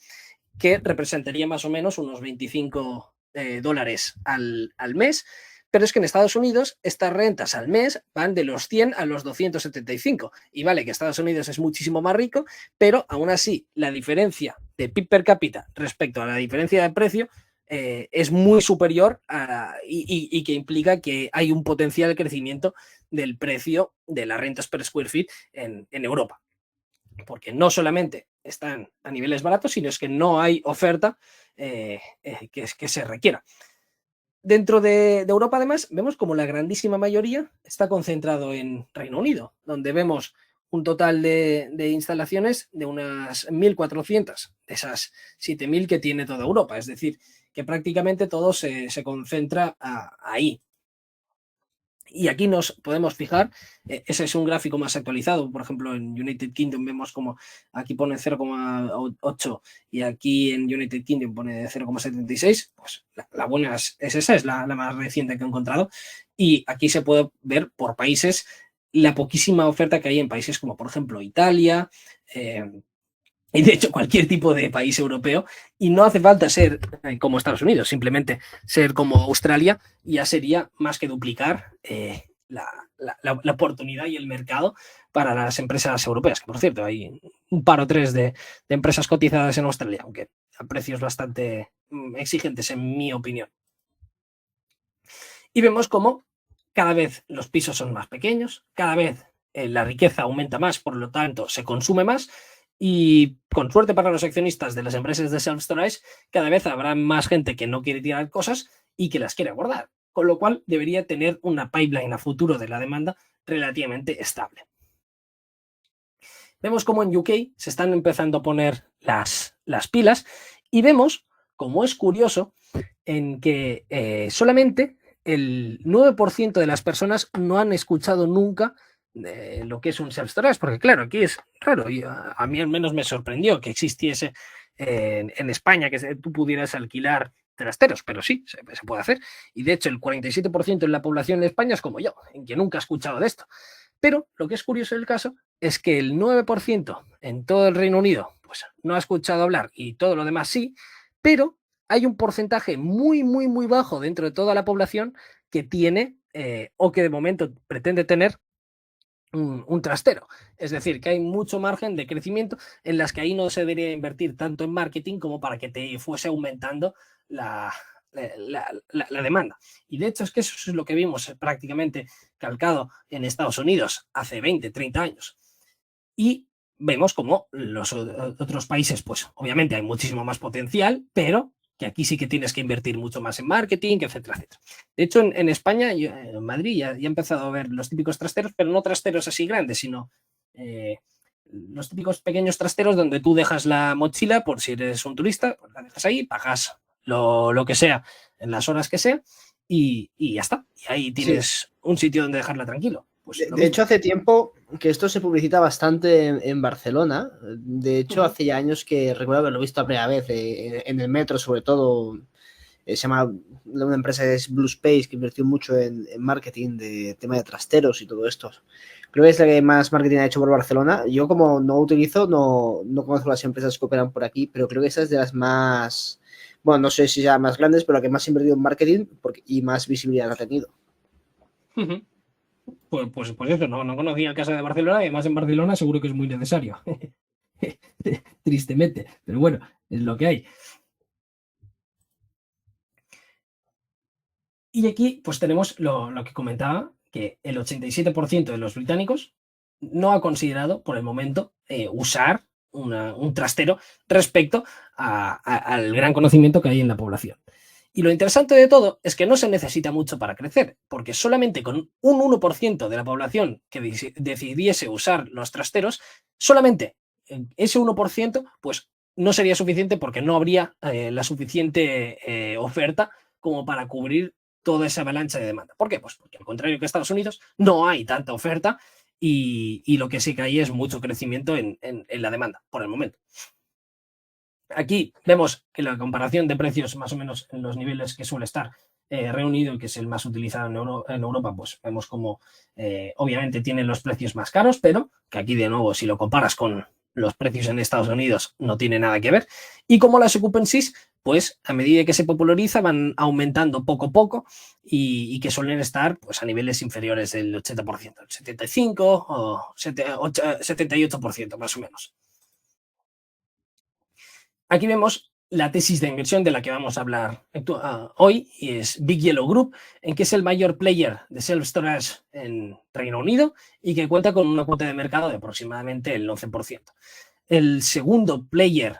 que representaría más o menos unos 25 dólares al mes. Pero es que en Estados Unidos estas rentas al mes van de los 100 a los 275. Y vale que Estados Unidos es muchísimo más rico, pero aún así la diferencia de PIB per cápita respecto a la diferencia de precio es muy superior y que implica que hay un potencial crecimiento del precio de las rentas per square feet en Europa. Porque no solamente están a niveles baratos, sino es que no hay oferta que se requiera. Dentro de Europa, además, vemos como la grandísima mayoría está concentrado en Reino Unido, donde vemos un total de instalaciones de unas 1.400, de esas 7.000 que tiene toda Europa. Es decir, que prácticamente todo se concentra ahí. Y aquí nos podemos fijar, ese es un gráfico más actualizado. Por ejemplo, en United Kingdom vemos como aquí pone 0,8 y aquí en United Kingdom pone 0,76. Pues la buena es esa, es la más reciente que he encontrado. Y aquí se puede ver por países la poquísima oferta que hay en países como, por ejemplo, Italia, y de hecho cualquier tipo de país europeo, y no hace falta ser como Estados Unidos, simplemente ser como Australia, ya sería más que duplicar la oportunidad y el mercado para las empresas europeas, que por cierto hay un par o tres de empresas cotizadas en Australia, aunque a precios bastante exigentes en mi opinión. Y vemos cómo cada vez los pisos son más pequeños, cada vez la riqueza aumenta más, por lo tanto se consume más, y con suerte para los accionistas de las empresas de self-storage, cada vez habrá más gente que no quiere tirar cosas y que las quiere guardar, con lo cual debería tener una pipeline a futuro de la demanda relativamente estable. Vemos cómo en UK se están empezando a poner las pilas, y vemos, como es curioso, en que solamente el 9% de las personas no han escuchado nunca lo que es un self-storage, porque claro, aquí es raro, y a mí al menos me sorprendió que existiese en España que tú pudieras alquilar trasteros, pero sí, se puede hacer, y de hecho el 47% de la población de España es como yo, en que nunca ha escuchado de esto. Pero lo que es curioso del caso es que el 9% en todo el Reino Unido pues no ha escuchado hablar, y todo lo demás sí, pero hay un porcentaje muy, muy, muy bajo dentro de toda la población que tiene o que de momento pretende tener un trastero. Es decir, que hay mucho margen de crecimiento en las que ahí no se debería invertir tanto en marketing como para que te fuese aumentando la demanda. Y de hecho es que eso es lo que vimos prácticamente calcado en Estados Unidos hace 20, 30 años. Y vemos como los otros países, pues obviamente hay muchísimo más potencial, pero que aquí sí que tienes que invertir mucho más en marketing, etcétera, etcétera. De hecho, en España, en Madrid, ya he empezado a ver los típicos trasteros, pero no trasteros así grandes, sino los típicos pequeños trasteros donde tú dejas la mochila por si eres un turista, pues la dejas ahí, pagas lo que sea en las horas que sea y ya está. Y ahí tienes un sitio donde dejarla tranquilo. pues De, lo de mismo. hecho, hace tiempo que esto se publicita bastante en Barcelona. De hecho, hace ya años que recuerdo haberlo visto la primera vez en el metro, sobre todo. Se llama una empresa que es Blue Space, que invirtió mucho en marketing de tema de trasteros y todo esto. Creo que es la que más marketing ha hecho por Barcelona. Yo, como no utilizo, no conozco las empresas que operan por aquí, pero creo que esa es de las más, bueno, no sé si sea más grandes, pero la que más ha invertido en marketing y más visibilidad ha tenido. Ujú. Pues eso, no conocía el caso de Barcelona y además en Barcelona seguro que es muy necesario. Tristemente, pero bueno, es lo que hay. Y aquí pues tenemos lo que comentaba, que el 87% de los británicos no ha considerado por el momento usar un trastero respecto al gran conocimiento que hay en la población. Y lo interesante de todo es que no se necesita mucho para crecer, porque solamente con un 1% de la población que decidiese usar los trasteros, solamente ese 1% pues no sería suficiente porque no habría la suficiente oferta como para cubrir toda esa avalancha de demanda. ¿Por qué? Pues porque al contrario que Estados Unidos, no hay tanta oferta y lo que sí que hay es mucho crecimiento en la demanda por el momento. Aquí vemos que la comparación de precios más o menos en los niveles que suele estar Reino Unido, que es el más utilizado en Europa, pues vemos como obviamente tienen los precios más caros, pero que aquí de nuevo si lo comparas con los precios en Estados Unidos no tiene nada que ver. Y como las occupancies, pues a medida que se populariza van aumentando poco a poco y que suelen estar pues a niveles inferiores del 80%, el 75 o 78% más o menos. Aquí vemos la tesis de inversión de la que vamos a hablar hoy, y es Big Yellow Group, en que es el mayor player de self-storage en Reino Unido y que cuenta con una cuota de mercado de aproximadamente el 11%. El segundo player,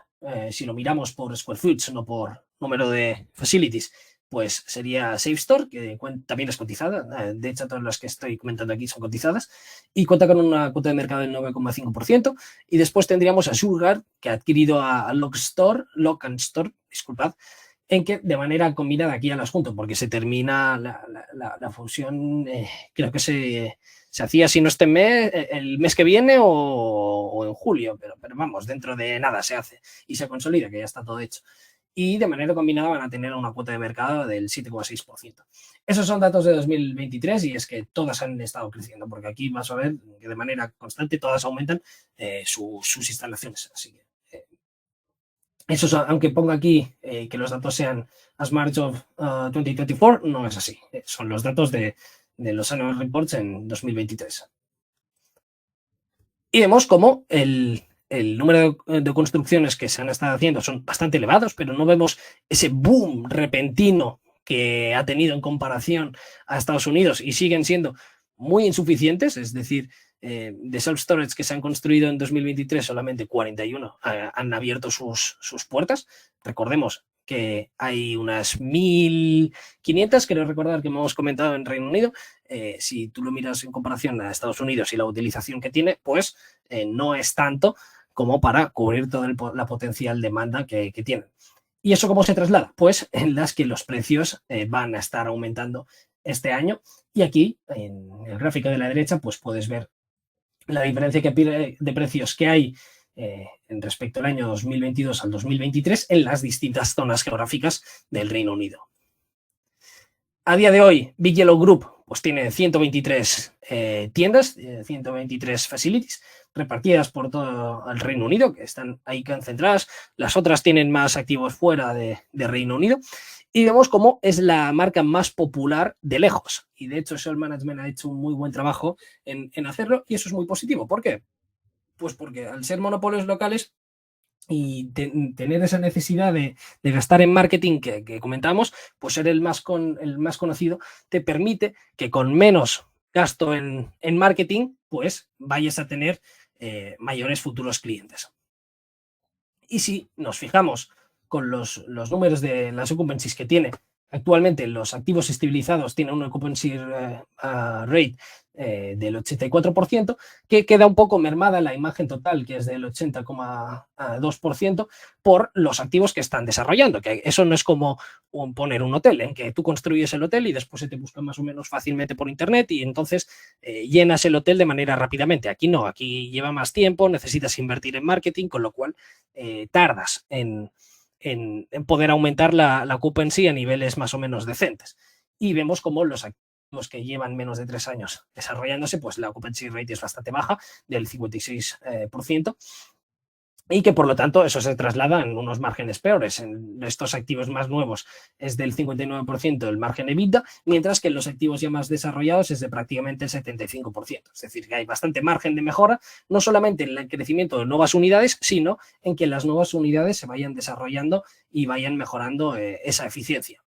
si lo miramos por square footage, no por número de facilities, pues sería SafeStore, que también es cotizada. De hecho, todas las que estoy comentando aquí son cotizadas y cuenta con una cuota de mercado del 9,5%. Y después tendríamos a Shurgard, que ha adquirido a Lock and Store, disculpad, en que de manera combinada aquí ya las junto, porque se termina la fusión, creo que se hacía, si no este mes, el mes que viene o en julio, pero vamos, dentro de nada se hace y se consolida, que ya está todo hecho. Y de manera combinada van a tener una cuota de mercado del 7,6%. Esos son datos de 2023 y es que todas han estado creciendo, porque aquí vas a ver que de manera constante todas aumentan sus instalaciones. Así que eso, aunque ponga aquí que los datos sean as March of 2024, no es así. Son los datos de los annual reports en 2023. Y vemos cómo el número de construcciones que se han estado haciendo son bastante elevados, pero no vemos ese boom repentino que ha tenido en comparación a Estados Unidos y siguen siendo muy insuficientes, es decir, de self-storage que se han construido en 2023, solamente 41 han abierto sus puertas. Recordemos que hay unas 1.500, creo recordar que hemos comentado en Reino Unido. Si tú lo miras en comparación a Estados Unidos y la utilización que tiene, pues no es tanto como para cubrir toda la potencial demanda que tienen. ¿Y eso cómo se traslada? Pues en las que los precios van a estar aumentando este año. Y aquí, en el gráfico de la derecha, pues puedes ver la diferencia de precios que hay en respecto al año 2022 al 2023 en las distintas zonas geográficas del Reino Unido. A día de hoy, Big Yellow Group pues tiene 123 tiendas, 123 facilities repartidas por todo el Reino Unido, que están ahí concentradas. Las otras tienen más activos fuera de Reino Unido. Y vemos cómo es la marca más popular de lejos. Y de hecho, Shell Management ha hecho un muy buen trabajo en hacerlo y eso es muy positivo. ¿Por qué? Pues porque al ser monopolios locales y tener esa necesidad de gastar en marketing que comentábamos, pues ser el más conocido te permite que con menos gasto en marketing, pues vayas a tener mayores futuros clientes. Y si nos fijamos con los números de las occupancies que tiene actualmente, los activos estabilizados tienen una occupancy rate del 84%, que queda un poco mermada la imagen total, que es del 80,2%, por los activos que están desarrollando, que eso no es como poner un hotel, en que tú construyes el hotel y después se te busca más o menos fácilmente por internet y entonces llenas el hotel de manera rápidamente. Aquí no, aquí lleva más tiempo, necesitas invertir en marketing, con lo cual tardas en poder aumentar la occupancy a niveles más o menos decentes. Y vemos cómo los activos que llevan menos de 3 años desarrollándose, pues la occupancy rate es bastante baja, del 56%, y que por lo tanto eso se traslada en unos márgenes peores. En estos activos más nuevos es del 59% el margen EBITDA, mientras que en los activos ya más desarrollados es de prácticamente el 75%. Es decir, que hay bastante margen de mejora, no solamente en el crecimiento de nuevas unidades, sino en que las nuevas unidades se vayan desarrollando y vayan mejorando esa eficiencia.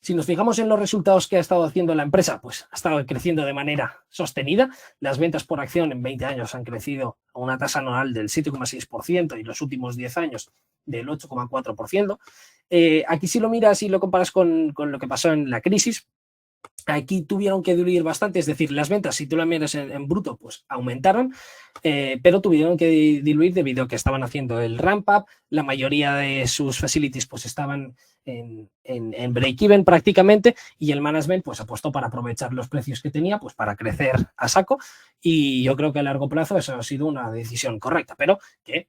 Si nos fijamos en los resultados que ha estado haciendo la empresa, pues ha estado creciendo de manera sostenida. Las ventas por acción en 20 años han crecido a una tasa anual del 7,6% y los últimos 10 años del 8,4%. Aquí si lo miras y lo comparas con lo que pasó en la crisis, aquí tuvieron que diluir bastante, es decir, las ventas, si tú las miras en bruto, pues aumentaron, pero tuvieron que diluir debido a que estaban haciendo el ramp up, la mayoría de sus facilities pues estaban en break-even prácticamente, y el management pues apostó para aprovechar los precios que tenía pues para crecer a saco, y yo creo que a largo plazo eso ha sido una decisión correcta, pero que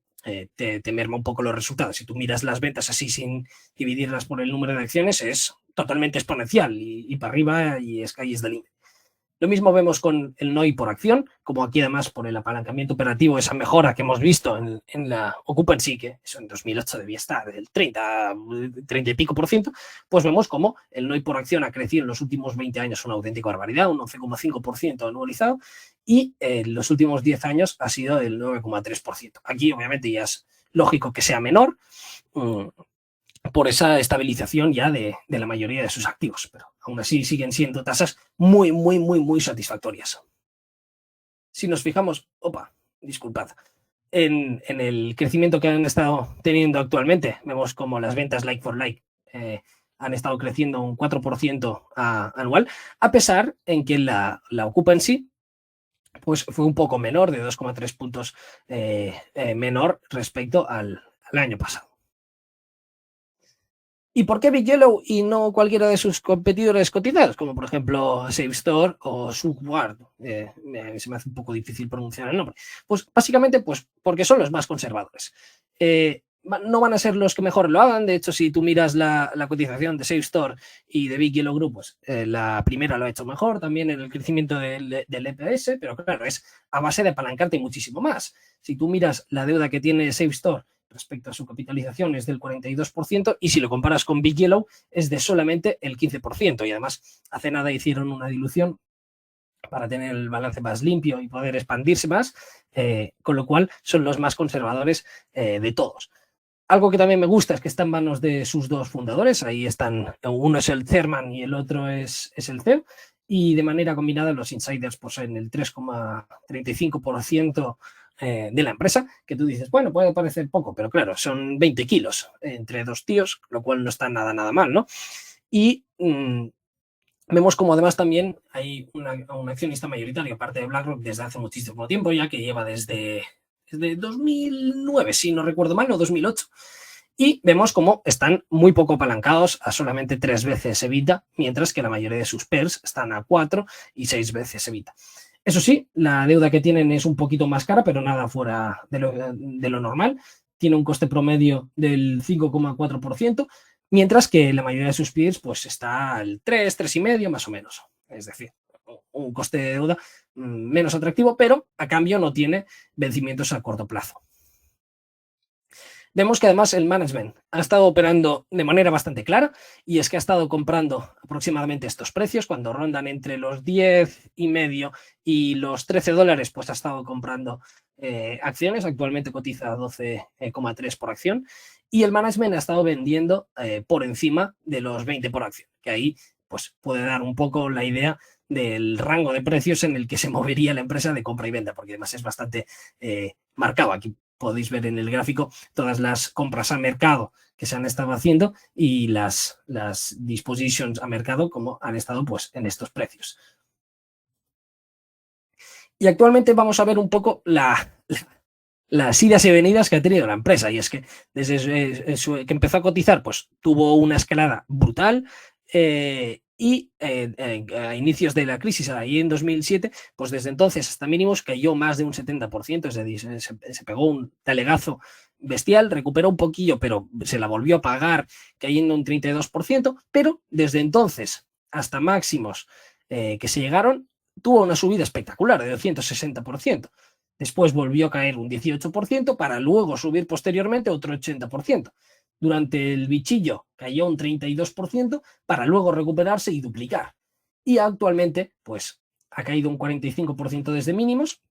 te merma un poco los resultados. Si tú miras las ventas así sin dividirlas por el número de acciones, es totalmente exponencial y para arriba y sky is the limit. Lo mismo vemos con el NOI por acción, como aquí además por el apalancamiento operativo, esa mejora que hemos visto en la occupancy, que eso en 2008 debía estar del 30 y pico por ciento, pues vemos como el NOI por acción ha crecido en los últimos 20 años una auténtica barbaridad, un 11,5% anualizado, y en los últimos 10 años ha sido el 9,3%. Aquí obviamente ya es lógico que sea menor, por esa estabilización ya de la mayoría de sus activos, pero aún así siguen siendo tasas muy, muy, muy, muy satisfactorias. Si nos fijamos, disculpad, en el crecimiento que han estado teniendo actualmente, vemos como las ventas like for like han estado creciendo un 4% anual, a pesar en que la occupancy pues fue un poco menor, de 2,3 puntos menor respecto al año pasado. ¿Y por qué Big Yellow y no cualquiera de sus competidores cotizados, como por ejemplo SafeStore o Subward? Se me hace un poco difícil pronunciar el nombre. Pues básicamente pues, porque son los más conservadores. No van a ser los que mejor lo hagan. De hecho, si tú miras la cotización de SafeStore y de Big Yellow Group, pues la primera lo ha hecho mejor también en el crecimiento del EPS, pero claro, es a base de apalancarte muchísimo más. Si tú miras la deuda que tiene SafeStore respecto a su capitalización es del 42%, y si lo comparas con Big Yellow es de solamente el 15%, y además hace nada hicieron una dilución para tener el balance más limpio y poder expandirse más, con lo cual son los más conservadores de todos. Algo que también me gusta es que está en manos de sus dos fundadores, ahí están, uno es el chairman y el otro es el CEO, y de manera combinada los insiders poseen el 3,35% de la empresa, que tú dices, bueno, puede parecer poco, pero claro, son 20 kilos entre dos tíos, lo cual no está nada mal, ¿no? Y vemos como además también hay un accionista mayoritario, aparte de BlackRock, desde hace muchísimo tiempo ya, que lleva desde 2009, si no recuerdo mal, o 2008. Y vemos cómo están muy poco apalancados, a solamente 3 veces EBITDA, mientras que la mayoría de sus peers están a 4 y 6 veces EBITDA. Eso sí, la deuda que tienen es un poquito más cara, pero nada fuera de lo normal. Tiene un coste promedio del 5,4%, mientras que la mayoría de sus peers pues está al 3,5 más o menos. Es decir, un coste de deuda menos atractivo, pero a cambio no tiene vencimientos a corto plazo. Vemos que además el management ha estado operando de manera bastante clara, y es que ha estado comprando aproximadamente estos precios, cuando rondan entre los 10,5 y los $13, pues ha estado comprando acciones, actualmente cotiza a 12,3 por acción, y el management ha estado vendiendo por encima de los 20 por acción, que ahí pues puede dar un poco la idea del rango de precios en el que se movería la empresa de compra y venta, porque además es bastante marcado. Aquí podéis ver en el gráfico todas las compras a mercado que se han estado haciendo y las dispositions a mercado como han estado pues en estos precios. Y actualmente vamos a ver un poco las idas y venidas que ha tenido la empresa. Y es que desde que empezó a cotizar, pues tuvo una escalada brutal. A inicios de la crisis, ahí en 2007, pues desde entonces hasta mínimos cayó más de un 70%, es decir, se pegó un talegazo bestial, recuperó un poquillo, pero se la volvió a pagar cayendo un 32%, pero desde entonces hasta máximos que se llegaron, tuvo una subida espectacular de 260%. Después volvió a caer un 18% para luego subir posteriormente otro 80%. Durante el bichillo cayó un 32% para luego recuperarse y duplicar. Y actualmente, pues, ha caído un 45% desde mínimos,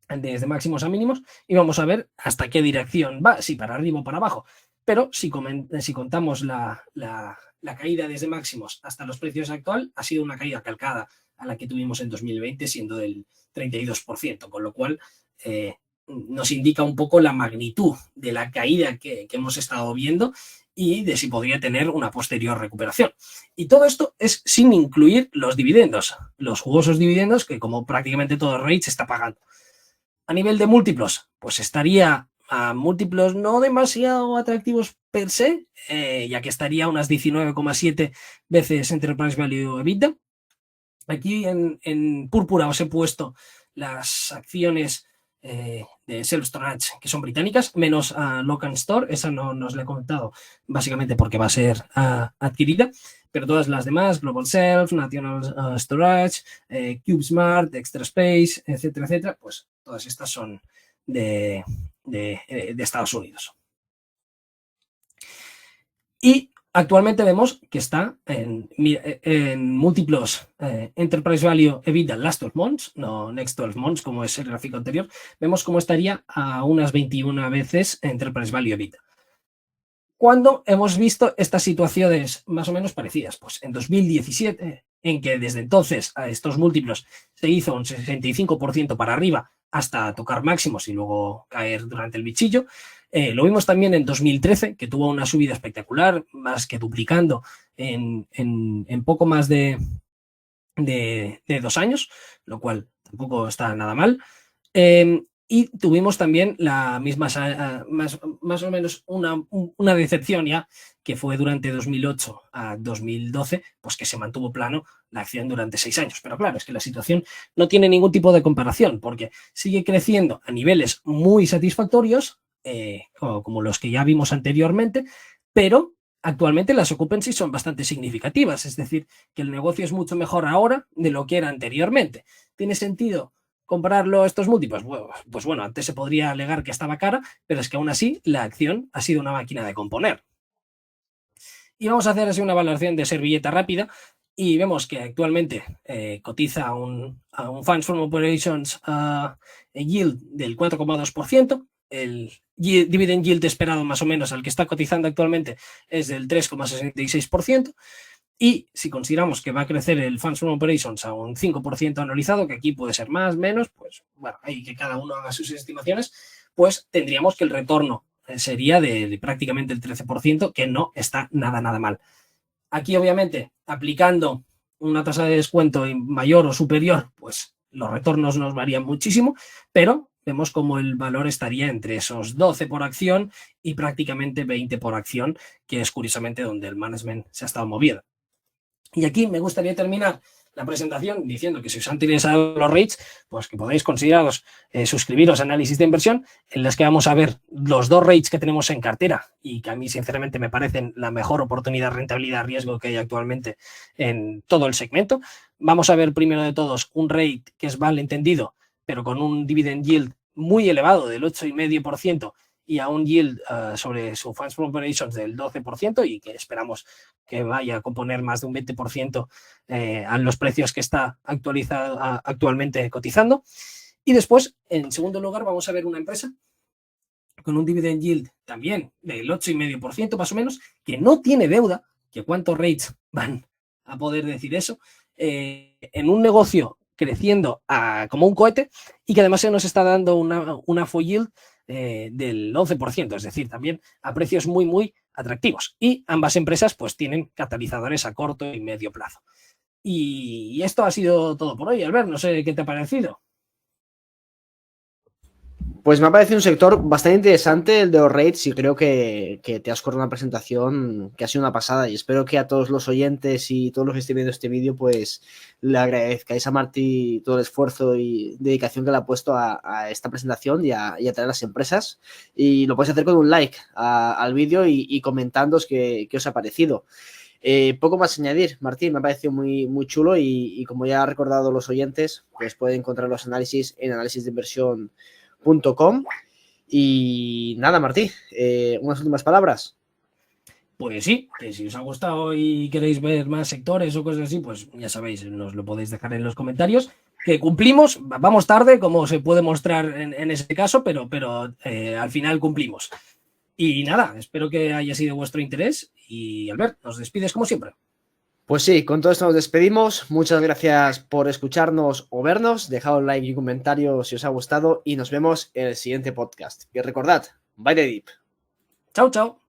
desde máximos a mínimos, y vamos a ver hasta qué dirección va, si para arriba o para abajo. Pero si contamos la caída desde máximos hasta los precios actual, ha sido una caída calcada a la que tuvimos en 2020, siendo del 32%, con lo cual nos indica un poco la magnitud de la caída que hemos estado viendo y de si podría tener una posterior recuperación. Y todo esto es sin incluir los dividendos, los jugosos dividendos que, como prácticamente todo REIT, se está pagando. A nivel de múltiplos, pues estaría a múltiplos no demasiado atractivos per se, ya que estaría unas 19,7 veces Enterprise Value EBITDA. Aquí en púrpura os he puesto las acciones de Self Storage que son británicas, menos a Local Store, esa no os la he comentado básicamente porque va a ser adquirida, pero todas las demás, Global Self, National Storage, CubeSmart, Extra Space, etcétera, etcétera, pues todas estas son de Estados Unidos. Y actualmente vemos que está en múltiplos Enterprise Value EBITDA Last 12 Months, no Next 12 Months, como es el gráfico anterior. Vemos cómo estaría a unas 21 veces Enterprise Value EBITDA. ¿Cuándo hemos visto estas situaciones más o menos parecidas? Pues en 2017, en que desde entonces a estos múltiplos se hizo un 65% para arriba hasta tocar máximos y luego caer durante el bichillo. Lo vimos también en 2013, que tuvo una subida espectacular, más que duplicando en poco más de 2 años, lo cual tampoco está nada mal. Y tuvimos también la misma, más o menos una decepción ya, que fue durante 2008 a 2012, pues que se mantuvo plano la acción durante 6 años. Pero claro, es que la situación no tiene ningún tipo de comparación, porque sigue creciendo a niveles muy satisfactorios, como los que ya vimos anteriormente, pero actualmente las occupancies son bastante significativas, es decir, que el negocio es mucho mejor ahora de lo que era anteriormente. ¿Tiene sentido compararlo a estos múltiplos? Pues bueno, antes se podría alegar que estaba cara, pero es que aún así la acción ha sido una máquina de componer. Y vamos a hacer así una valoración de servilleta rápida y vemos que actualmente cotiza a un Funds from Operations yield del 4,2%, el dividend yield esperado más o menos al que está cotizando actualmente es del 3,66%. Y si consideramos que va a crecer el Funds from Operations a un 5% anualizado, que aquí puede ser más, menos, pues bueno, ahí que cada uno haga sus estimaciones, pues tendríamos que el retorno sería de prácticamente el 13%, que no está nada mal. Aquí, obviamente, aplicando una tasa de descuento mayor o superior, pues los retornos nos varían muchísimo, pero vemos como el valor estaría entre esos 12 por acción y prácticamente 20 por acción, que es curiosamente donde el management se ha estado moviendo. Y aquí me gustaría terminar la presentación diciendo que si os han interesado los REITs, pues que podéis consideraros suscribiros a Análisis de Inversión, en las que vamos a ver los 2 REITs que tenemos en cartera y que a mí sinceramente me parecen la mejor oportunidad, rentabilidad, riesgo que hay actualmente en todo el segmento. Vamos a ver primero de todos un REIT que es mal entendido, pero con un dividend yield muy elevado del 8,5% y a un yield sobre su Funds from Operations del 12% y que esperamos que vaya a componer más de un 20% a los precios que está actualmente cotizando. Y después, en segundo lugar, vamos a ver una empresa con un dividend yield también del 8,5% más o menos, que no tiene deuda, que cuántos REITs van a poder decir eso, en un negocio creciendo como un cohete y que además se nos está dando una FO yield del 11%, es decir, también a precios muy atractivos. Y ambas empresas pues tienen catalizadores a corto y medio plazo. Y esto ha sido todo por hoy, Albert, no sé qué te ha parecido. Pues me ha parecido un sector bastante interesante el de los REITs y creo que te has cortado una presentación que ha sido una pasada y espero que a todos los oyentes y todos los que estén viendo este vídeo pues le agradezcáis a Martí todo el esfuerzo y dedicación que le ha puesto a esta presentación y a traer las empresas y lo podéis hacer con un like al vídeo y comentándoos qué os ha parecido. Poco más añadir, Martín, me ha parecido muy chulo y como ya han recordado los oyentes, pues pueden encontrar los análisis en analisisdeinversión.com. Y nada, Martí, unas últimas palabras. Pues sí, que si os ha gustado y queréis ver más sectores o cosas así, pues ya sabéis, nos lo podéis dejar en los comentarios. Que cumplimos, vamos tarde, como se puede mostrar en ese caso, pero al final cumplimos. Y nada, espero que haya sido vuestro interés y Albert, nos despides como siempre. Pues sí, con todo esto nos despedimos. Muchas gracias por escucharnos o vernos. Dejad un like y un comentario si os ha gustado y nos vemos en el siguiente podcast. Y recordad, bye the deep. Chao, chao.